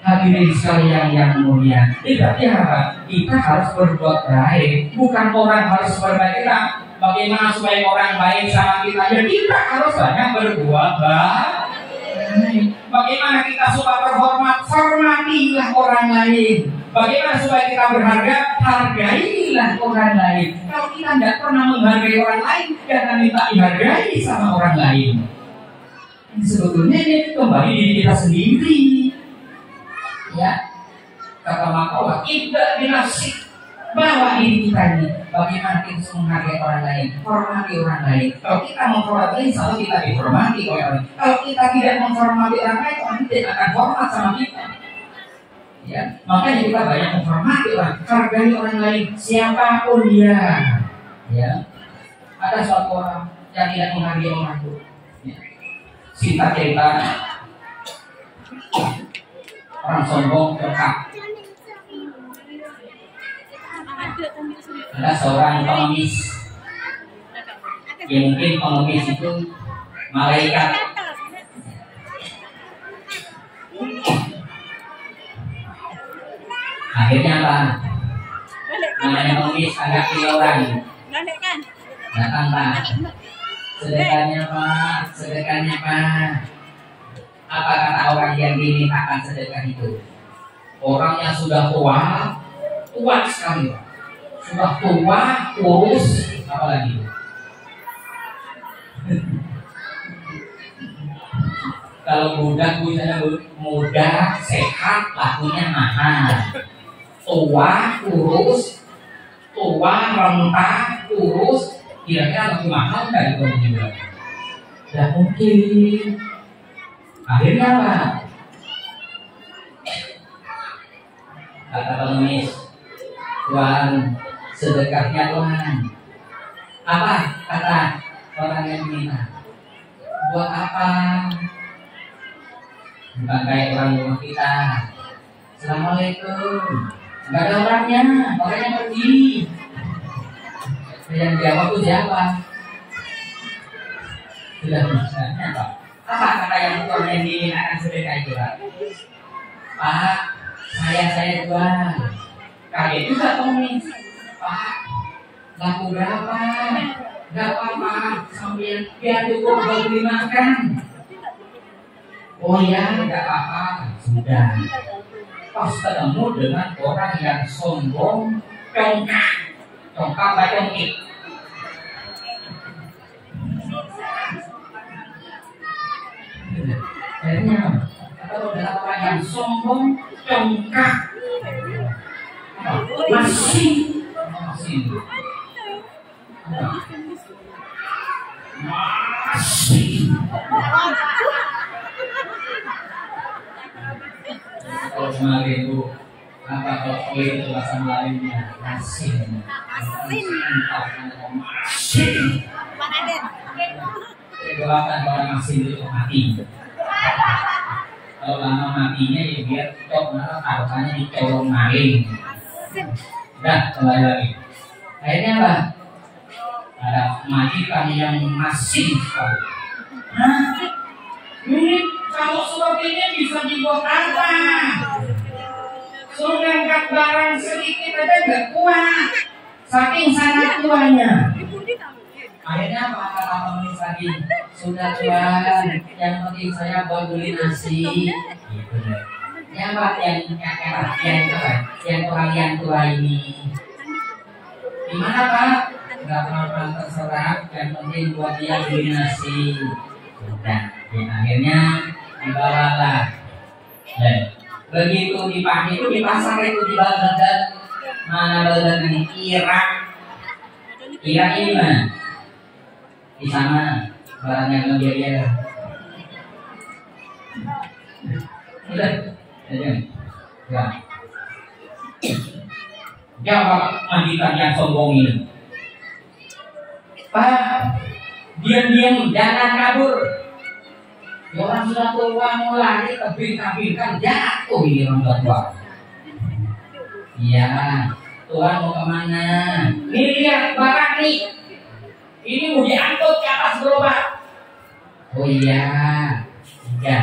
hadirin sekalian yang mulia. Berarti apa? Kita harus berbuat baik, bukan orang harus berbaik. Kita bagaimana supaya orang baik sama kita? Ya kita harus banyak berbuat baik. Bagaimana kita supaya terhormat? Hormatilah orang lain. Bagaimana supaya kita berharga? Hargailah orang lain. Kalau kita tidak pernah menghargai orang lain, jangan minta dihargai sama orang lain. Sebetulnya ini kembali diri kita sendiri, ya. Kata Makawa, tidak dinasik bawa diri kita ini. Bagaimana kita menghargai orang lain, hormati orang lain. Kalau kita menghormati, insya kita dihormati oleh orang lain. Kalau kita tidak menghormati orang lain, orang tidak akan hormat sama kita. Ya, makanya kita banyak menghormati orang, hargai orang lain, siapapun dia. Ya, ada suatu orang yang tidak menghargai orang lain. Singkat cerita, orang sombong cekak. Ada seorang pengemis, ya mungkin pengemis itu malaikat. Akhirnya apa? Namanya pengemis agak kelioran. Datang Pak. Sedekahnya Pak, sedekahnya Pak. Apa kata orang yang dimintakan sedekah itu? Orangnya sudah tua sekali, sudah tua, kurus, apa lagi? Kalau muda, sehat, lakunya mahal. Tua, kurus, rentah, kurus. Kira-kira lebih mahal dari penjual. Tidak mungkin. Akhirnya apa? Kata pengemis, Tuhan, sedekahnya Tuhan. Apa? Kata orang yang minta. Buat apa? Bukan kayak orang rumah kita. Assalamualaikum. Enggak ada orangnya pergi. Yang jawab itu siapa? Sudah misalnya Pak. Apa kata yang tuan ini akan sedekah itu Pak? Pak, saya Tuhan. Kaget juga pengemis. Pak, laku berapa? Gak apa-apa, sambil biar cukup buat beli makan. Oh ya, gak apa-apa. Sudah. Pas ketemu dengan orang yang sombong, congkak bacongkik. Akhirnya kalau ada orang yang sombong, congkak, masih. Kalau kemarin itu apa kalau kulit itu bahasa Melayunya asin. Doakan orang asin itu mati. Kalau lama matinya ya biar cok hartanya dicolong maling. Dah kembali lagi. Akhirnya apa? Ada majikan yang masih sekali. Ini kalau seperti ini bisa dibuat apa? Suruh ngangkat barang sedikit aja gak kuat. Saking sangat tuanya. Akhirnya apa kata pengemis tadi? Sudah Tuhan, yang penting saya buat beli nasi. Gitu deh. Yang orang yang tua ini. Gimana Pak? Gak apa-apa terserah, yang penting buat dia beli nasi. Sudah. Akhirnya dibawalah. Begitu dipakai itu di pasar itu di Baghdad. Mana Baghdad ini? Irak ini mana? Di sana barang yang dia Udah, ya. Jawab majikan yang sombong ini. Pak, diam-diam, jangan kabur. Ya, orang sudah tua mau lari tebing-tebingkan jatuh ini orang tua. Iya, Tuhan mau kemana? Nih lihat barang nih. Ini mau diangkut ke atas gerobak. Oh iya, ya.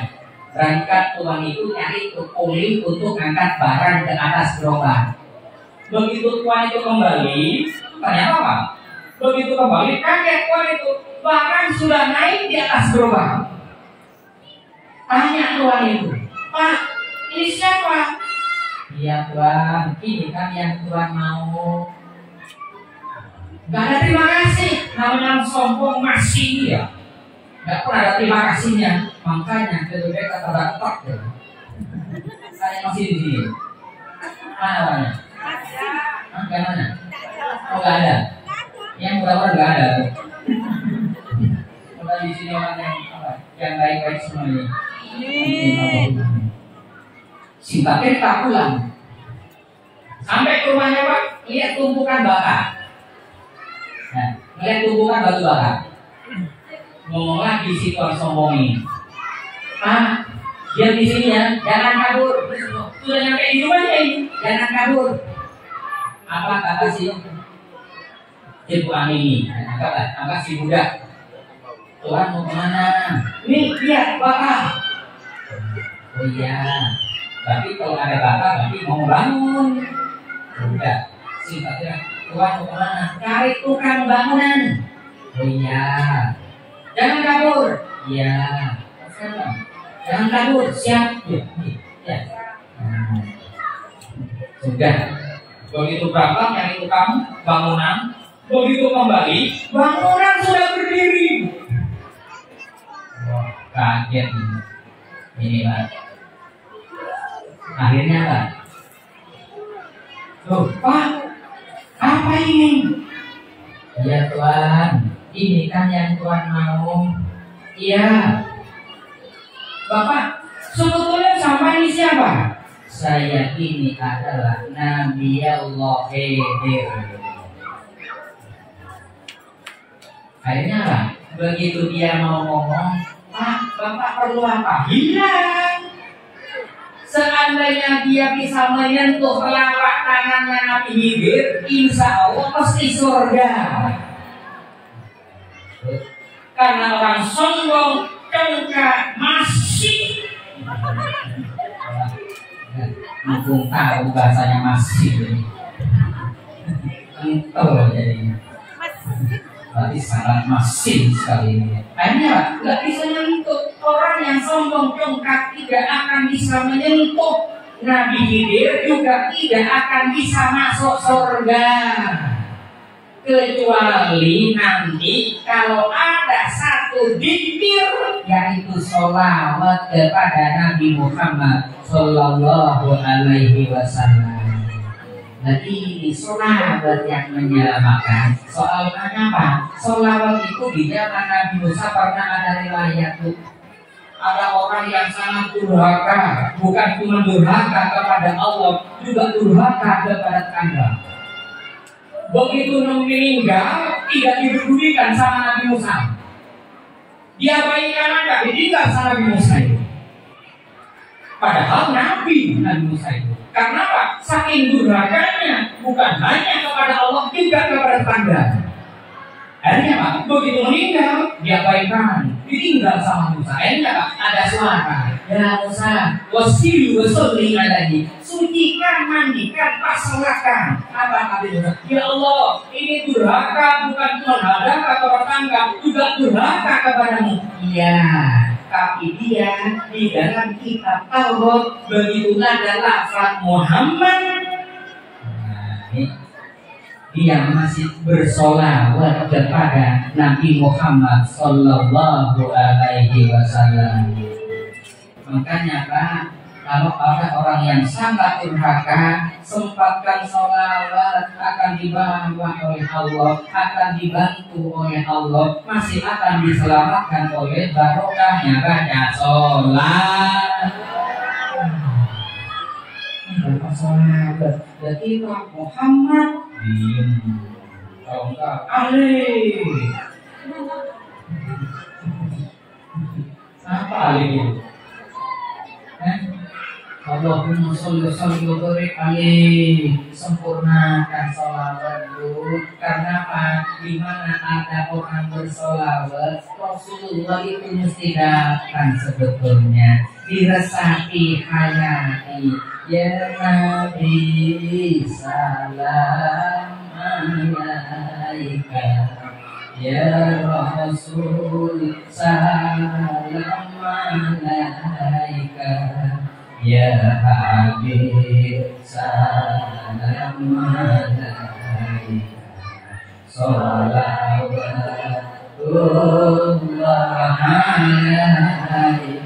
Berangkat Tuhan itu nyari pulih untuk angkat barang ke atas gerobak. Begitu Tuhan itu kembali, ternyata apa? Begitu kembali, kaget Tuhan itu, barang sudah naik di atas gerobak. Tanya Tuhan itu, Pak, ini siapa? Iya Tuhan, ini kan yang Tuhan mau. Gak ada terima kasih, namanya sombong masih ya. Gak pernah ada terima kasihnya, makanya lebih baik kata batok ya. Saya masih di sini. Mana orangnya? Yang mana? Oh gak ada. Yang mudah-mudahan gak ada. Kalau di sini orang yang baik-baik semuanya. Si Bakir tak pulang. Sampai ke rumahnya Pak, lihat tumpukan bata. Nah, lihat tumpukan batu bata. Ngomong lagi si Tuan sombong ini. Ah, dia di sini ya, jangan kabur. Sudah nyampe di rumahnya ini, jangan kabur. Apa kata si Ibu Ani ini? Apa si budak? Tuhan mau kemana? Nih, lihat Bapak. Oh iya, berarti kalau ada Bapak, berarti mau bangun. Udah, si Bapak, Tuhan mau kemana? Cari tukang bangunan. Oh iya, jangan kabur. Iya, jangan kabur. Siap. Ya. Sudah. Begitu berangkat nyari tukang bangunan, begitu kembali, bangunan sudah berdiri. Wah, kaget ini Pak. Akhirnya Pak, loh Pak, apa ini? Ya Tuhan, ini kan yang Tuhan mau. Iya. Bapak, sebetulnya sama ini siapa? Saya ini adalah Nabi Allah Khidir. Akhirnya apa? Begitu dia mau ngomong, Pak, Bapak perlu apa? Hilang. Seandainya dia bisa menyentuh telapak tangannya Nabi Khidir, insya Allah pasti surga. Karena orang sombong, cengkak, masih. Mumpung tahu bahasanya masih, kental jadinya. Berarti sangat masih sekali ini. Akhirnya nggak bisa menyentuh. Orang yang sombong congkak tidak akan bisa menyentuh Nabi Khidir, juga tidak akan bisa masuk surga. Kecuali nanti kalau ada satu zikir, yaitu sholawat kepada Nabi Muhammad Sallallahu Alaihi Wasallam. Jadi ini sholawat yang menyelamatkan. Soalnya apa? Sholawat itu di zaman Nabi Musa pernah ada riwayat tuh. Ada orang yang sangat durhaka, bukan cuma durhaka kepada Allah, juga durhaka kepada tetangga. Begitu meninggal, tidak dipedulikan sama Nabi Musa. Dia bayikan aja, ditinggal sama Nabi Musa itu. Padahal Nabi Musa itu. Karena apa? Saking durhakanya, bukan hanya kepada Allah, juga kepada tetangga. Akhirnya Pak, begitu meninggal, dia baikkan, ditinggal sama Musa. Akhirnya Pak, ada suara, ya Musa, wasilu wasolli alaihi, sucikan, mandikan, pasalkan. Apa kata Musa? Ya Allah, ini durhaka, bukan cuma hadaka kepada tetangga, juga durhaka kepadamu. Iya, tapi dia di dalam kitab Taurat begitu ada lafaz Muhammad. Nah, ini dia masih bersolawat kepada Nabi Muhammad Sallallahu Alaihi Wasallam. Makanya Pak, kalau ada orang yang sangat durhaka, sempatkan solawat, akan dibawa oleh Allah, akan dibantu oleh Allah, masih akan diselamatkan oleh barokahnya baca sholat. bersahabat. Jadi Pak Muhammad kalau enggak Ali. Apa Ali itu? Allahumma sholli wa barik alaihi. Sempurnakan sholawat karena apa? Di mana ada orang bersolawat, Rasulullah itu mesti datang sebetulnya. Diresapi hayati ya Nabi salam alaika ya Rasul salam alaika ya Habib salam alaika salawatullah alaika.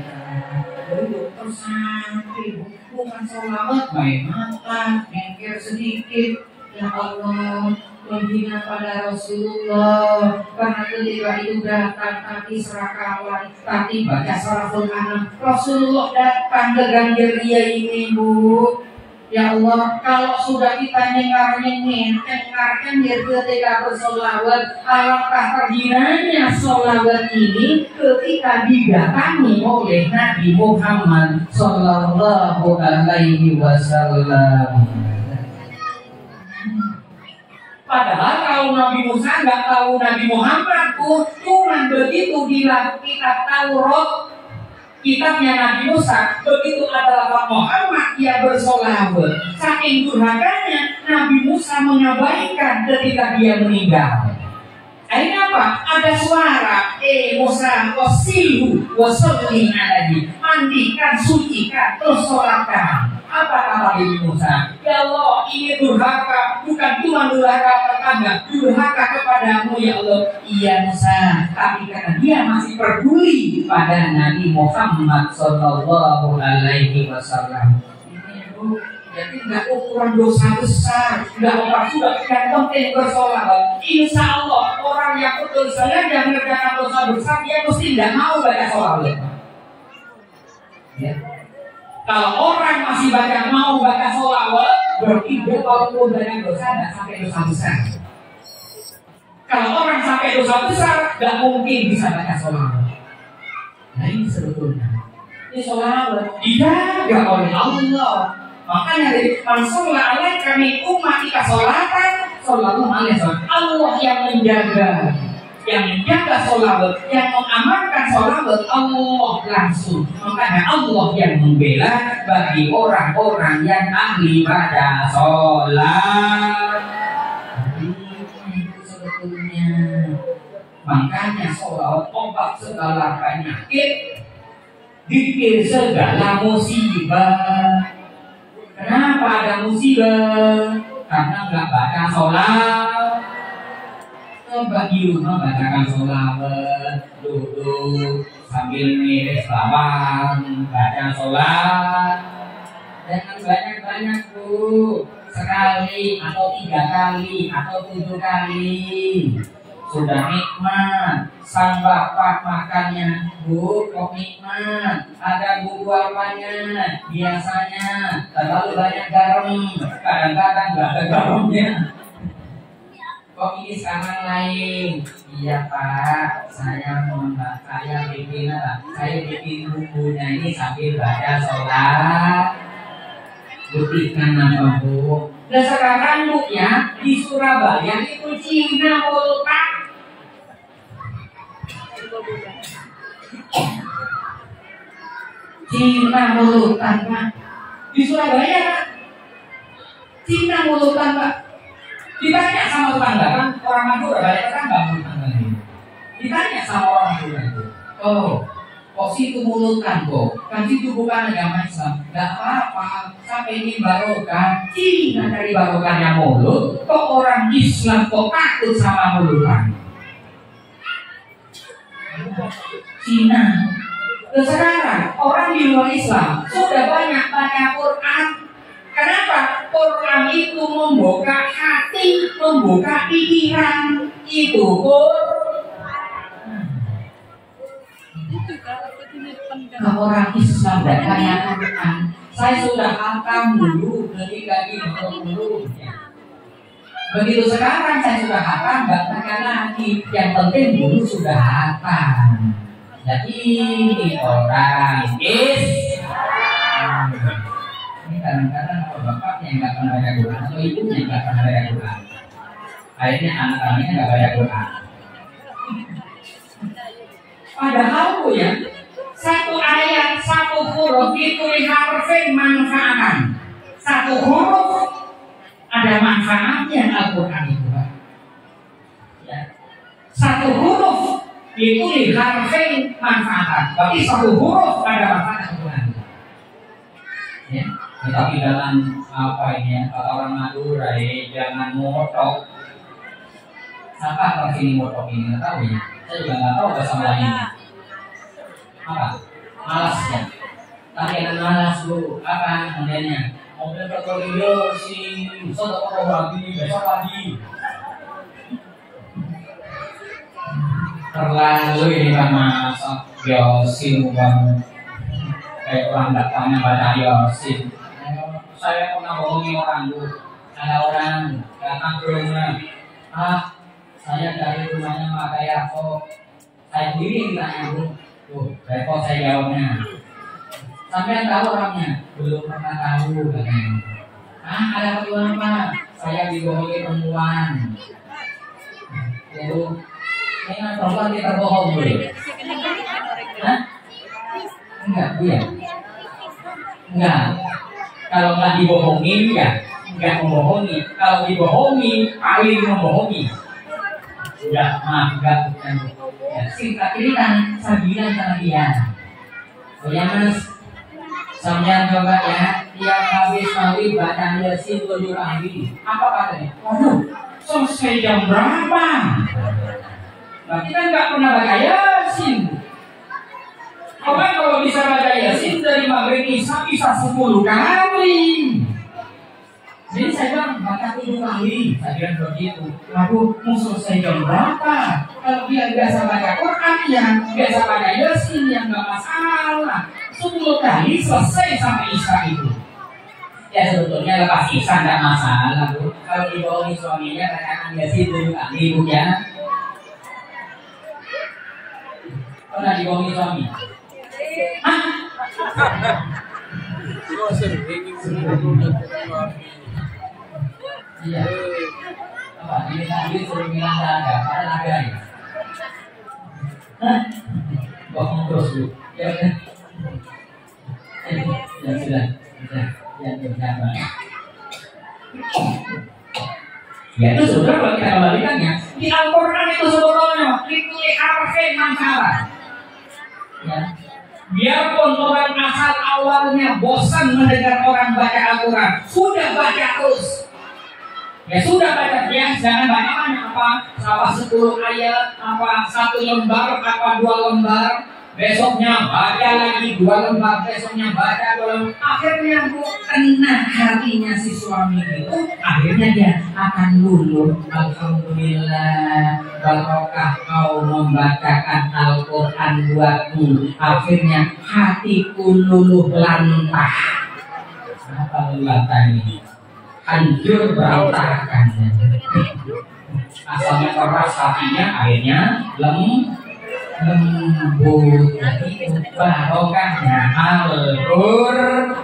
Dokter sampai bukan sholawat main mata mengker sedikit. Ya Allah, menghina pada Rasulullah karena ketika itu datang kaki serakawan, kaki baca salaful anam. Rasulullah datang ke ganjaria ini, Bu. Ya Allah, kalau sudah kita dengarkan dia ketika bersolawat, alangkah terhinanya solawat ini ketika didatangi oleh Nabi Muhammad Sallallahu Alaihi Wasallam. Padahal kalau Nabi Musa nggak tahu Nabi Muhammad pun, cuma begitu bila kita Taurat, kitabnya Nabi Musa, begitu adalah Pak Muhammad yang bersolawat. Saking durhakanya Nabi Musa mengabaikan ketika dia meninggal. Akhirnya apa? Ada suara, Musa wasilu wasalli alaihi, mandikan, sucikan, terus sholatkan. Apa kata Nabi Musa? Ya Allah, ini durhaka, bukan cuma durhaka pertama, durhaka kepadamu ya Allah. Iya Musa, tapi karena dia masih peduli pada Nabi Muhammad Sallallahu Alaihi Wasallam. Jadi nggak ukuran dosa besar, nggak apa sudah yang penting bersolawat. Insya Allah orang yang betul saja yang mengerjakan dosa besar dia mesti tidak mau baca solawat. Ya. Kalau orang masih mau baca solawat, berarti dia walaupun banyak dosa tidak sampai dosa besar. Kalau orang sampai dosa besar, nggak mungkin bisa baca solawat. Nah ini sebetulnya ini solawat dijaga oleh Allah. Makanya dari mansola alaih kami umatika sholatan sholatu alaih sholat. Allah yang menjaga sholawat, yang mengamankan sholawat Allah langsung. Makanya Allah yang membela bagi orang-orang yang ahli pada sholat. Itu sebetulnya. Makanya sholawat obat segala penyakit, zikir segala musibah. Kenapa ada musibah? Karena nggak baca sholat. Coba di rumah bacakan sholawat, duduk sambil miris bawang, baca sholat. Jangan banyak-banyak Bu, sekali atau 3 kali atau 7 kali. Sudah nikmat, sang bapak makannya, Bu, kok nikmat? Ada bumbu apanya? Biasanya terlalu banyak garam, kadang-kadang nggak ada garamnya. Kok ini sekarang lain? Iya Pak, saya bikin bumbunya ini sambil baca sholat. Buktikan apa Bu? Dan sekarang Bu ya, di Surabaya itu Cina multak. Cina mulutan Pak. Di Surabaya Pak, Cina mulutan Pak. Ditanya sama tetangga kan, orang Madura banyak kan bangun tetangga ini. Ditanya sama orang Madura itu, kok situ mulutan kok? Kan situ bukan agama Islam. Gak apa-apa, sampai ini barokah. Cina dari barokahnya mulut, kok orang Islam kok takut sama mulutan? Cina. Dan sekarang orang di luar Islam sudah banyak baca Quran. Kenapa? Quran itu membuka hati, membuka pikiran. Itu Quran. Orang Islam dan banyak Quran Saya sudah hatam dulu ketika di dulu. Begitu sekarang saya sudah hatam, nggak tekan lagi. Yang penting dulu sudah hatam. Jadi ini orang ini kadang-kadang kalau bapaknya nggak pernah baca Quran atau ibunya nggak pernah baca Quran, akhirnya anak-anaknya nggak baca Quran. Padahal ya, satu ayat, satu huruf itu harfin manfaatan. Satu huruf ada manfaatnya Al-Quran itu. Ya. Satu huruf itu harfin manfaatan. Berarti satu huruf ada manfaat Al-Quran. Ya. Tapi dalam apa ini ya, kata orang Madura jangan motok. Siapa kalau sini motok ini nggak tahu ya. Saya juga nggak tahu bahasa Melayu. Apa? Malas ya. Tapi yang malas bu, apa modelnya? Model terkoridor si besok atau lagi besok lagi. Terlalu ini kan masak Yosin banget. Kayak orang datangnya baca Yosin. Saya pernah bohongi orang bu. Ada orang datang ke rumah. Saya dari rumahnya Mak Yaakob. Saya sendiri ditanya bu. Tuh, repot saya jawabnya. Sampai tahu orangnya? Belum pernah tahu katanya. Ada perempuan apa? Saya dibohongi perempuan. Lalu, ini perempuan kita bohong bu. Enggak bu ya? Enggak. Kalau nggak dibohongi ya nggak membohongi. Kalau dibohongi paling membohongi. Ya maaf enggak bukan. Ya, singkat cerita saya bilang sama dia. Oh ya mas, sampean coba ya tiap habis maghrib baca Yasin 7 kali. Apa katanya? Waduh, selesai jam berapa? Berarti kan nggak pernah baca Yasin. Kalau bisa baca Yasin dari maghrib Isya bisa 10 kali. Jadi saya bilang baca 7 kali. Saya bilang begitu. Waduh, mau selesai jam berapa? Kalau dia biasa baca Quran ya, biasa baca Yasin yang nggak masalah. 10 kali selesai sampai Isya itu. Ya sebetulnya lepas Isya nggak masalah bu. Kalau dibohongi suaminya katakan Yasin 7 kali bu ya. Pernah dibohongi suami? Iya. Apa? Ini tadi suruh bilang ada, padahal ada ya. Bohong terus bu. Ya udah. Ya sudah. Ya sudah. Ya itu sudah kalau kita kembalikannya di Al-Quran itu sebetulnya itu arfin manfaat. Ya. Biarpun orang asal awalnya bosan mendengar orang baca Al-Quran, sudah baca terus. Ya sudah baca ya, jangan banyak apa 10 ayat, apa 1 lembar, apa 2 lembar. Besoknya baca lagi 2 lembar, besoknya baca 2 lembar. Akhirnya kena hatinya si suami itu. Akhirnya dia akan luluh. Alhamdulillah, barokah kau membacakan Al-Quran buatku. Akhirnya hatiku luluh lantah. Apa lantah ini? Hancur berantakan. Asalnya keras hatinya, akhirnya lembut. Jadi barokahnya Al-Quran.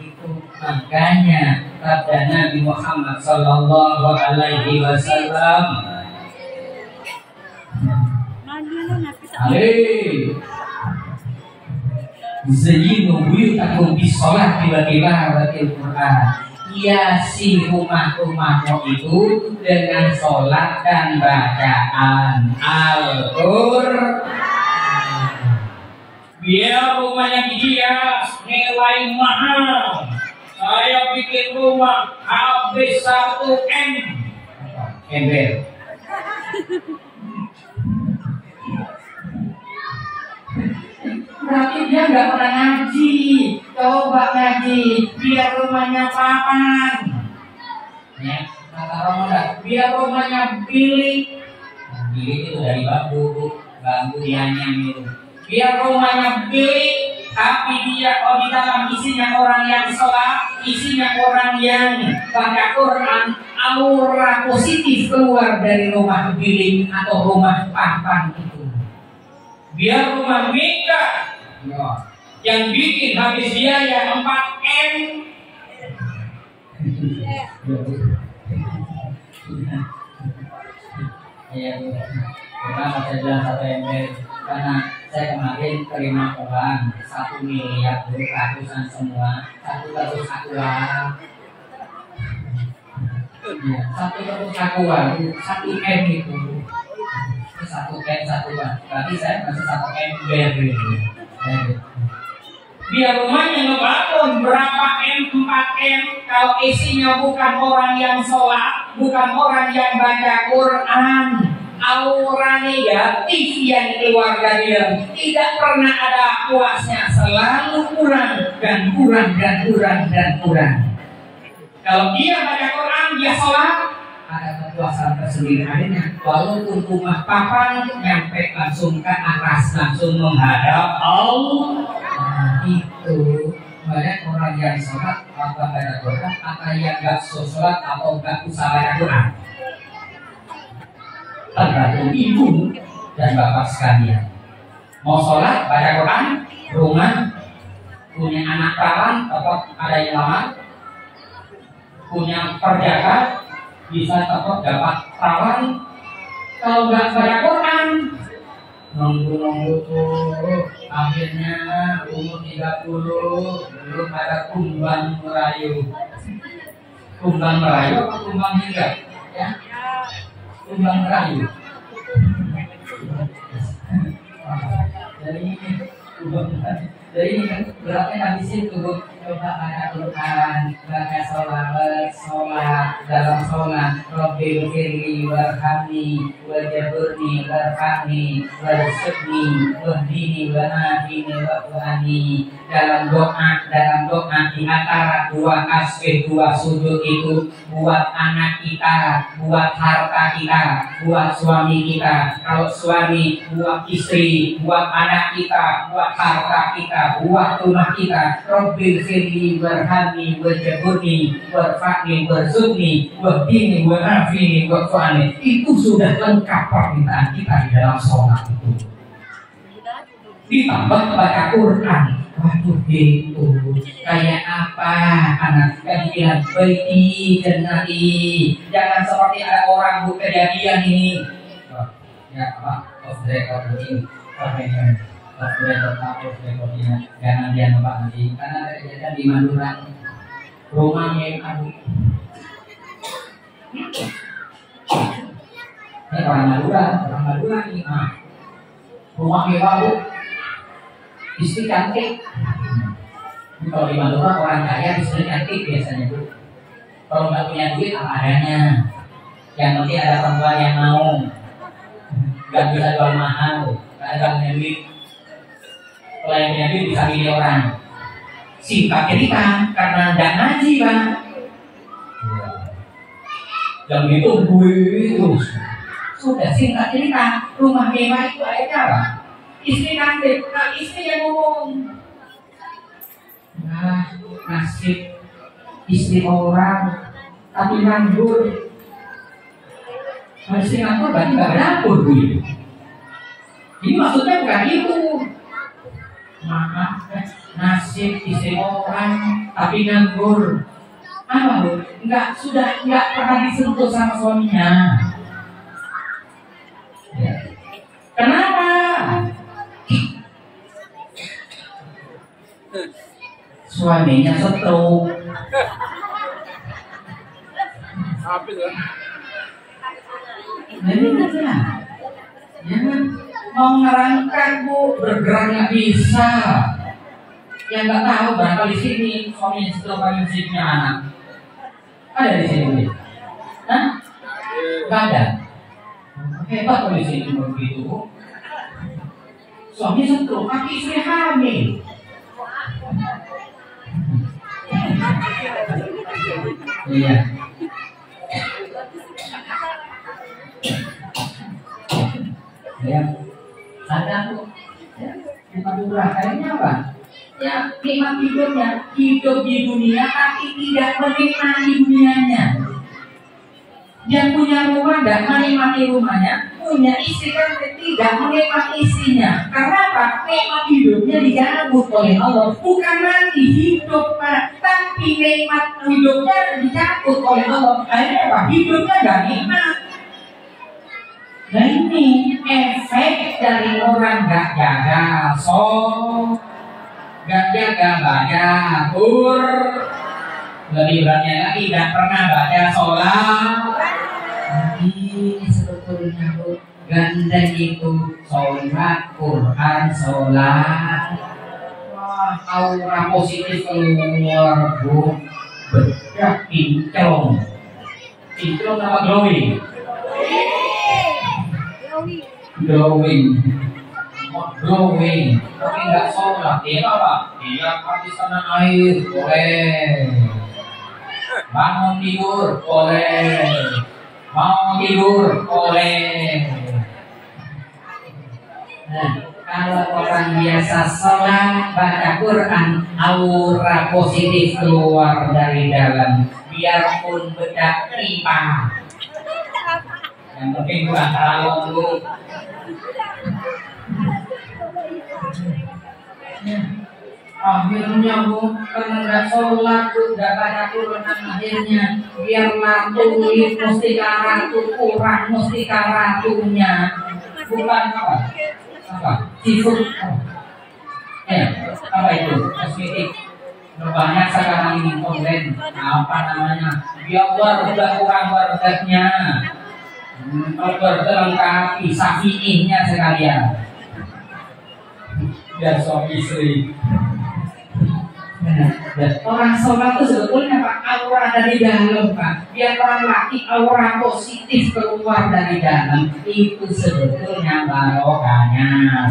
Itu makanya kata Nabi Muhammad sallallahu alaihi wasallam, zayyinu buyutakum bis-sholati wa tilawatil Quran. Hiasi rumah-rumahmu itu dengan sholat dan bacaan Al-Quran. Biar rumahnya dihias nilai mahal. Saya bikin rumah habis 1 M. Ember. Berarti dia nggak pernah ngaji. Coba ngaji, biar rumahnya papan. Ya, kata Ramadan, biar rumahnya bilik. Bilik itu dari bambu dianyam itu. Biar rumahnya bilik, Tapi dia di dalam isinya orang yang sholat, isinya orang yang baca Quran, aura positif keluar dari rumah bilik atau rumah papan itu. Biar rumah mega yang bikin habis biaya 4M. Ya, kenapa saya bilang 1 ember? Karena saya kemarin terima uang 1 miliar ratusan semua, satu terus akuan. Ya, satu terus akuan, 1 M itu. 1 M 1 uang. Berarti saya masih 1 ember gitu. Biar rumahnya ngebangun berapa M, 4M, kalau isinya bukan orang yang sholat, bukan orang yang baca Quran, aura negatif yang keluar dari dalam, tidak pernah ada puasnya, selalu kurang dan kurang dan kurang dan kurang. Kalau dia baca Quran, dia sholat, ada kepuasan tersendiri harinya. Walaupun rumah papan nyampe langsung ke atas, langsung menghadap Allah. Itu banyak orang yang sholat apa baca Quran, apa yang gak sholat atau gak usah baca Quran. Tergantung ibu dan bapak sekalian. Mau sholat baca Quran, rumah punya anak perawan, tetap ada yang lama, punya perjaka bisa tetap dapat perawan. Kalau nggak baca Quran, nunggu tuh, akhirnya umur 30 belum ada kumbang merayu. Kumbang merayu apa kumbang hinggap? Ya, kumbang merayu. Jadi kan beratnya habisin tuh coba baca Quran, baca sholat dalam sholat. Rabbil firli warhamni wajburni warhamni warzuqni wahdini wa'afini wa'fu'ani. Dalam doa di antara 2 tasbih 2 sujud itu buat anak kita, buat harta kita, buat suami kita. Kalau suami buat istri, buat anak kita, buat harta kita, buat rumah kita. Rabbil firli warhamni wajburni warfa'ni warzuqni wahdini wa'afini wa'fu'ani. Itu sudah lengkap permintaan kita di dalam sholat itu. Ditambah baca Quran. Waduh itu kayak apa anak kalian baiti jannati. Jangan seperti ada orang kejadian ini. Ya apa? Off the record ini. Off the record ini. Jangan dia nampak nanti. Karena ada kejadian di Madura. Rumahnya yang aduh. Ini orang Madura ini. Rumah mewah. Istri cantik. Kalau di Madura orang kaya istri cantik biasanya Bu. Kalau nggak punya duit apa adanya. Yang penting ada perempuan yang mau. Nggak bisa jual mahal. Nggak punya duit. Kalau yang punya duit bisa milih orang. Singkat cerita karena nggak ngaji Pak. Yang itu duit terus. Sudah singkat cerita rumah mewah itu akhirnya apa? Istri cantik, nah istri yang ngomong. Nah, nasib istri orang tapi nganggur. Kalau istri nganggur berarti nggak dapur Bu. Ini maksudnya bukan itu. Maaf, nasib istri orang tapi nganggur. Apa Bu? Sudah nggak pernah disentuh sama suaminya. Ya. Kenapa? Suaminya stroke. Habis ya. Jadi jangan mau ngerangkak Bu, bergerak nggak bisa. Yang nggak tahu berapa di sini suaminya stroke paling musiknya anak. Ada di sini Bu? Hah? Nggak ada. Hebat kalau di sini begitu Bu. Suami stroke, tapi istri hamil. Iya. Ya, ada tuh. Ya, bukan murah kayaknya apa? nikmat hidupnya, hidup di dunia tapi tidak menikmati dunianya. Yang punya rumah tidak menikmati rumahnya, punya istri kan tidak menikmati istrinya. Karena apa? Nikmat hidupnya dicabut oleh Allah. Bukan mati, hidup Pak, tapi nikmat hidupnya dicabut oleh Allah. Akhirnya apa? Hidupnya gak nikmat. Nah ini efek dari orang gak jaga gak jaga baca lebih banyak lagi gak pernah baca sholat. Ini sebetulnya Bu, gandeng itu sholat, Quran, sholat. Wah, aura positif keluar Bu, bedak kinclong apa glowing? Glowing, tapi nggak sholat. Dia apa? Dia di sana air, boleh. Bangun tidur, boleh. Mau tidur, boleh. Nah, kalau orang biasa sholat, baca Quran, aura positif keluar dari dalam. Biarpun bedak pipa, yang penting bukan terlalu dulu. Akhirnya Bu, karena nggak sholat Bu, nggak baca Quran, akhirnya biarlah tulis mustika ratu, kurang mustika ratunya, bukan apa sifat apa itu kosmetik. Banyak sekarang ini konten apa namanya, biar udah kurang berdeknya, berlengkapi safiihnya sekalian, biar suami istri. Dan orang sholat itu sebetulnya Pak, aura dari dalam Pak. Biar orang laki aura positif keluar dari dalam, itu sebetulnya barokahnya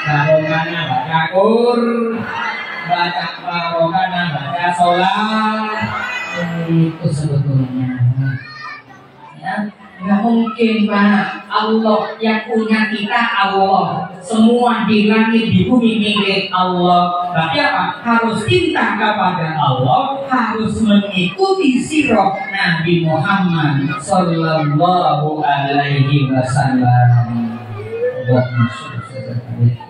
barokahnya baca Quran, barokahnya baca sholat, itu sebetulnya. Ya, nggak mungkin Pak. Allah yang punya kita, Allah. Semua di langit di bumi milik Allah. Berarti apa? Harus cinta kepada Allah, harus mengikuti sirah Nabi Muhammad Sallallahu Alaihi Wasallam.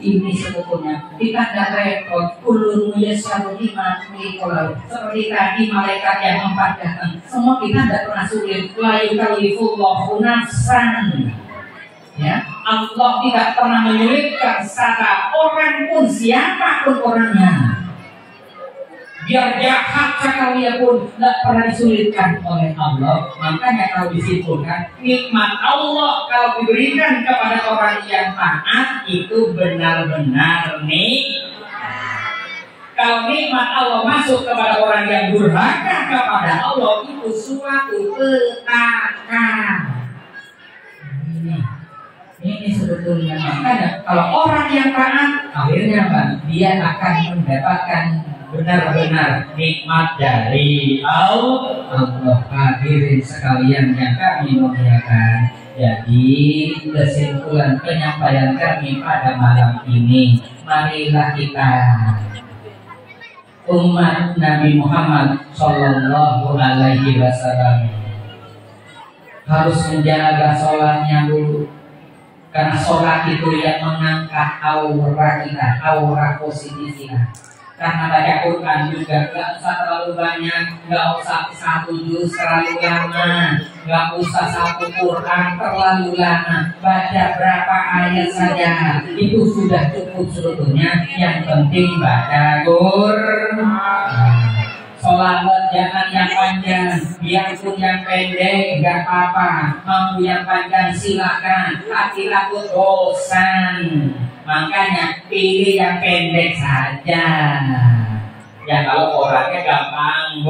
Ini sebetulnya kita tidak repot. Kulun muyassarun lima khuliqa. Seperti tadi malaikat yang 4 datang, semua kita tidak pernah sulit. La yukallifullahu nafsan. Ya, Allah tidak pernah menyulitkan secara orang pun, siapapun orangnya. Biar jahat sekali pun tidak pernah disulitkan oleh Allah. Makanya kalau disimpulkan, nikmat Allah kalau diberikan kepada orang yang taat itu benar-benar kalau nikmat Allah masuk kepada orang yang durhaka kepada Allah, itu suatu petaka. Ini sebetulnya, makanya kalau orang yang taat, akhirnya Pak, dia akan mendapatkan benar-benar nikmat dari Allah. Hadirin sekalian yang kami muliakan, jadi kesimpulan penyampaian kami pada malam ini, marilah kita umat Nabi Muhammad Sallallahu Alaihi Wasallam harus menjaga sholatnya dulu. Karena sholat itu yang mengangkat aura kita, aura positif kita. Karena baca Quran juga gak usah terlalu banyak, gak usah 1 juz terlalu lama, gak usah 1 Quran terlalu lama. Baca berapa ayat saja, itu sudah cukup sebetulnya. Yang penting baca Quran. Sholat jangan yang panjang, biarpun yang pendek gak apa-apa. Mau yang panjang silakan, tapi takut bosan. Makanya pilih yang pendek saja. Ya kalau orangnya gampang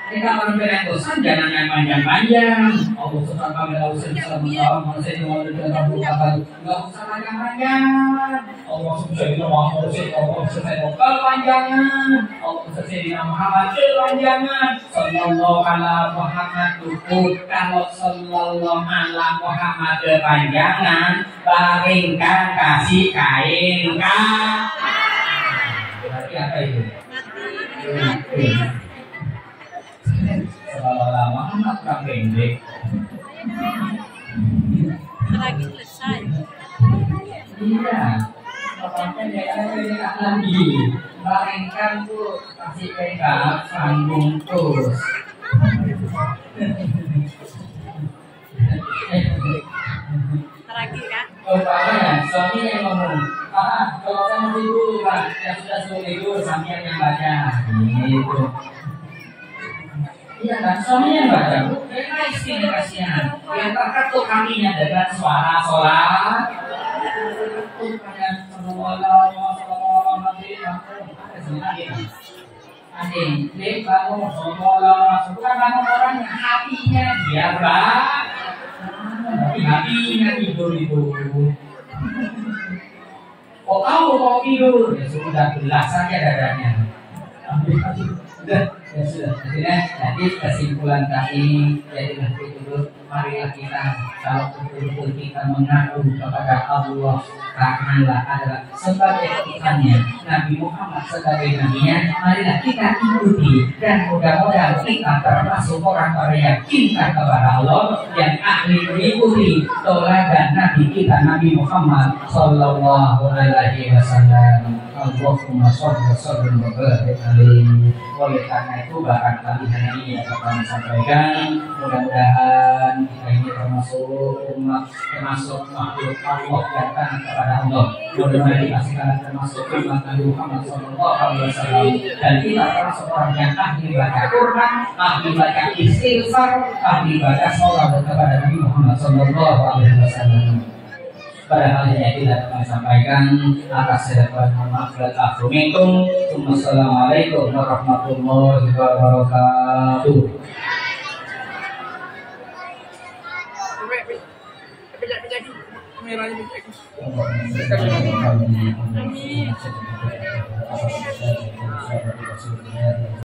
Ini kalau orang bosan jangan yang panjang-panjang. Allah Subhanahu wa taala nggak usah panjang-panjang. Allah Subhanahu kepanjangan. Allah Subhanahu Muhammad kepanjangan. Sallallahu ala Muhammad cukup. Kalau sallallahu ala Muhammad kepanjangan, baringkan kasih kain itu? Terlalu lama kan pendek. Lagi selesai. Iya. Pokoknya dia lagi. Barengkan tuh kasih pegang sambung terus. Terakhir kan? Oh, ya, suami yang ngomong. Kalau saya mau tidur, Pak, yang sudah suruh tidur, suami yang baca. Gitu. Iya kan, suami yang baca. Karena istri kasihan. Yang terketuk kaminya dengan suara sholat. Terketuk pada sallallahu Anjing, dia bangun, bukan bangun orangnya, hatinya dia Pak. Hatinya tidur itu. Oh tahu mau tidur, ya sudah belas saja dadanya. Ya sudah, jadi kesimpulan tadi, jadi tidur, marilah kita kalau betul-betul kita mengaku kepada Allah Ta'ala adalah sebagai Tuhannya, Nabi Muhammad sebagai Nabi-Nya, marilah kita ikuti dan mudah-mudahan kita termasuk orang-orang yang cinta kepada Allah, yang ahli mengikuti teladan Nabi kita Nabi Muhammad Sallallahu Alaihi Wasallam. Allahumma sholli wa sallim wa barik alaihi. Oleh karena itu barangkali hari ini dapat kami sampaikan, mudah-mudahan kita ini termasuk umat, termasuk makhluk Allah yang taat kepada Allah. Mudah-mudahan kita termasuk umat Nabi Muhammad SAW, dan kita termasuk orang yang ahli baca Quran, ahli baca istighfar, ahli baca sholawat kepada Nabi Muhammad SAW. Pada hal yang tidak kami sampaikan, atas saya maaf dan afumikum. Wassalamualaikum warahmatullahi wabarakatuh. Amin.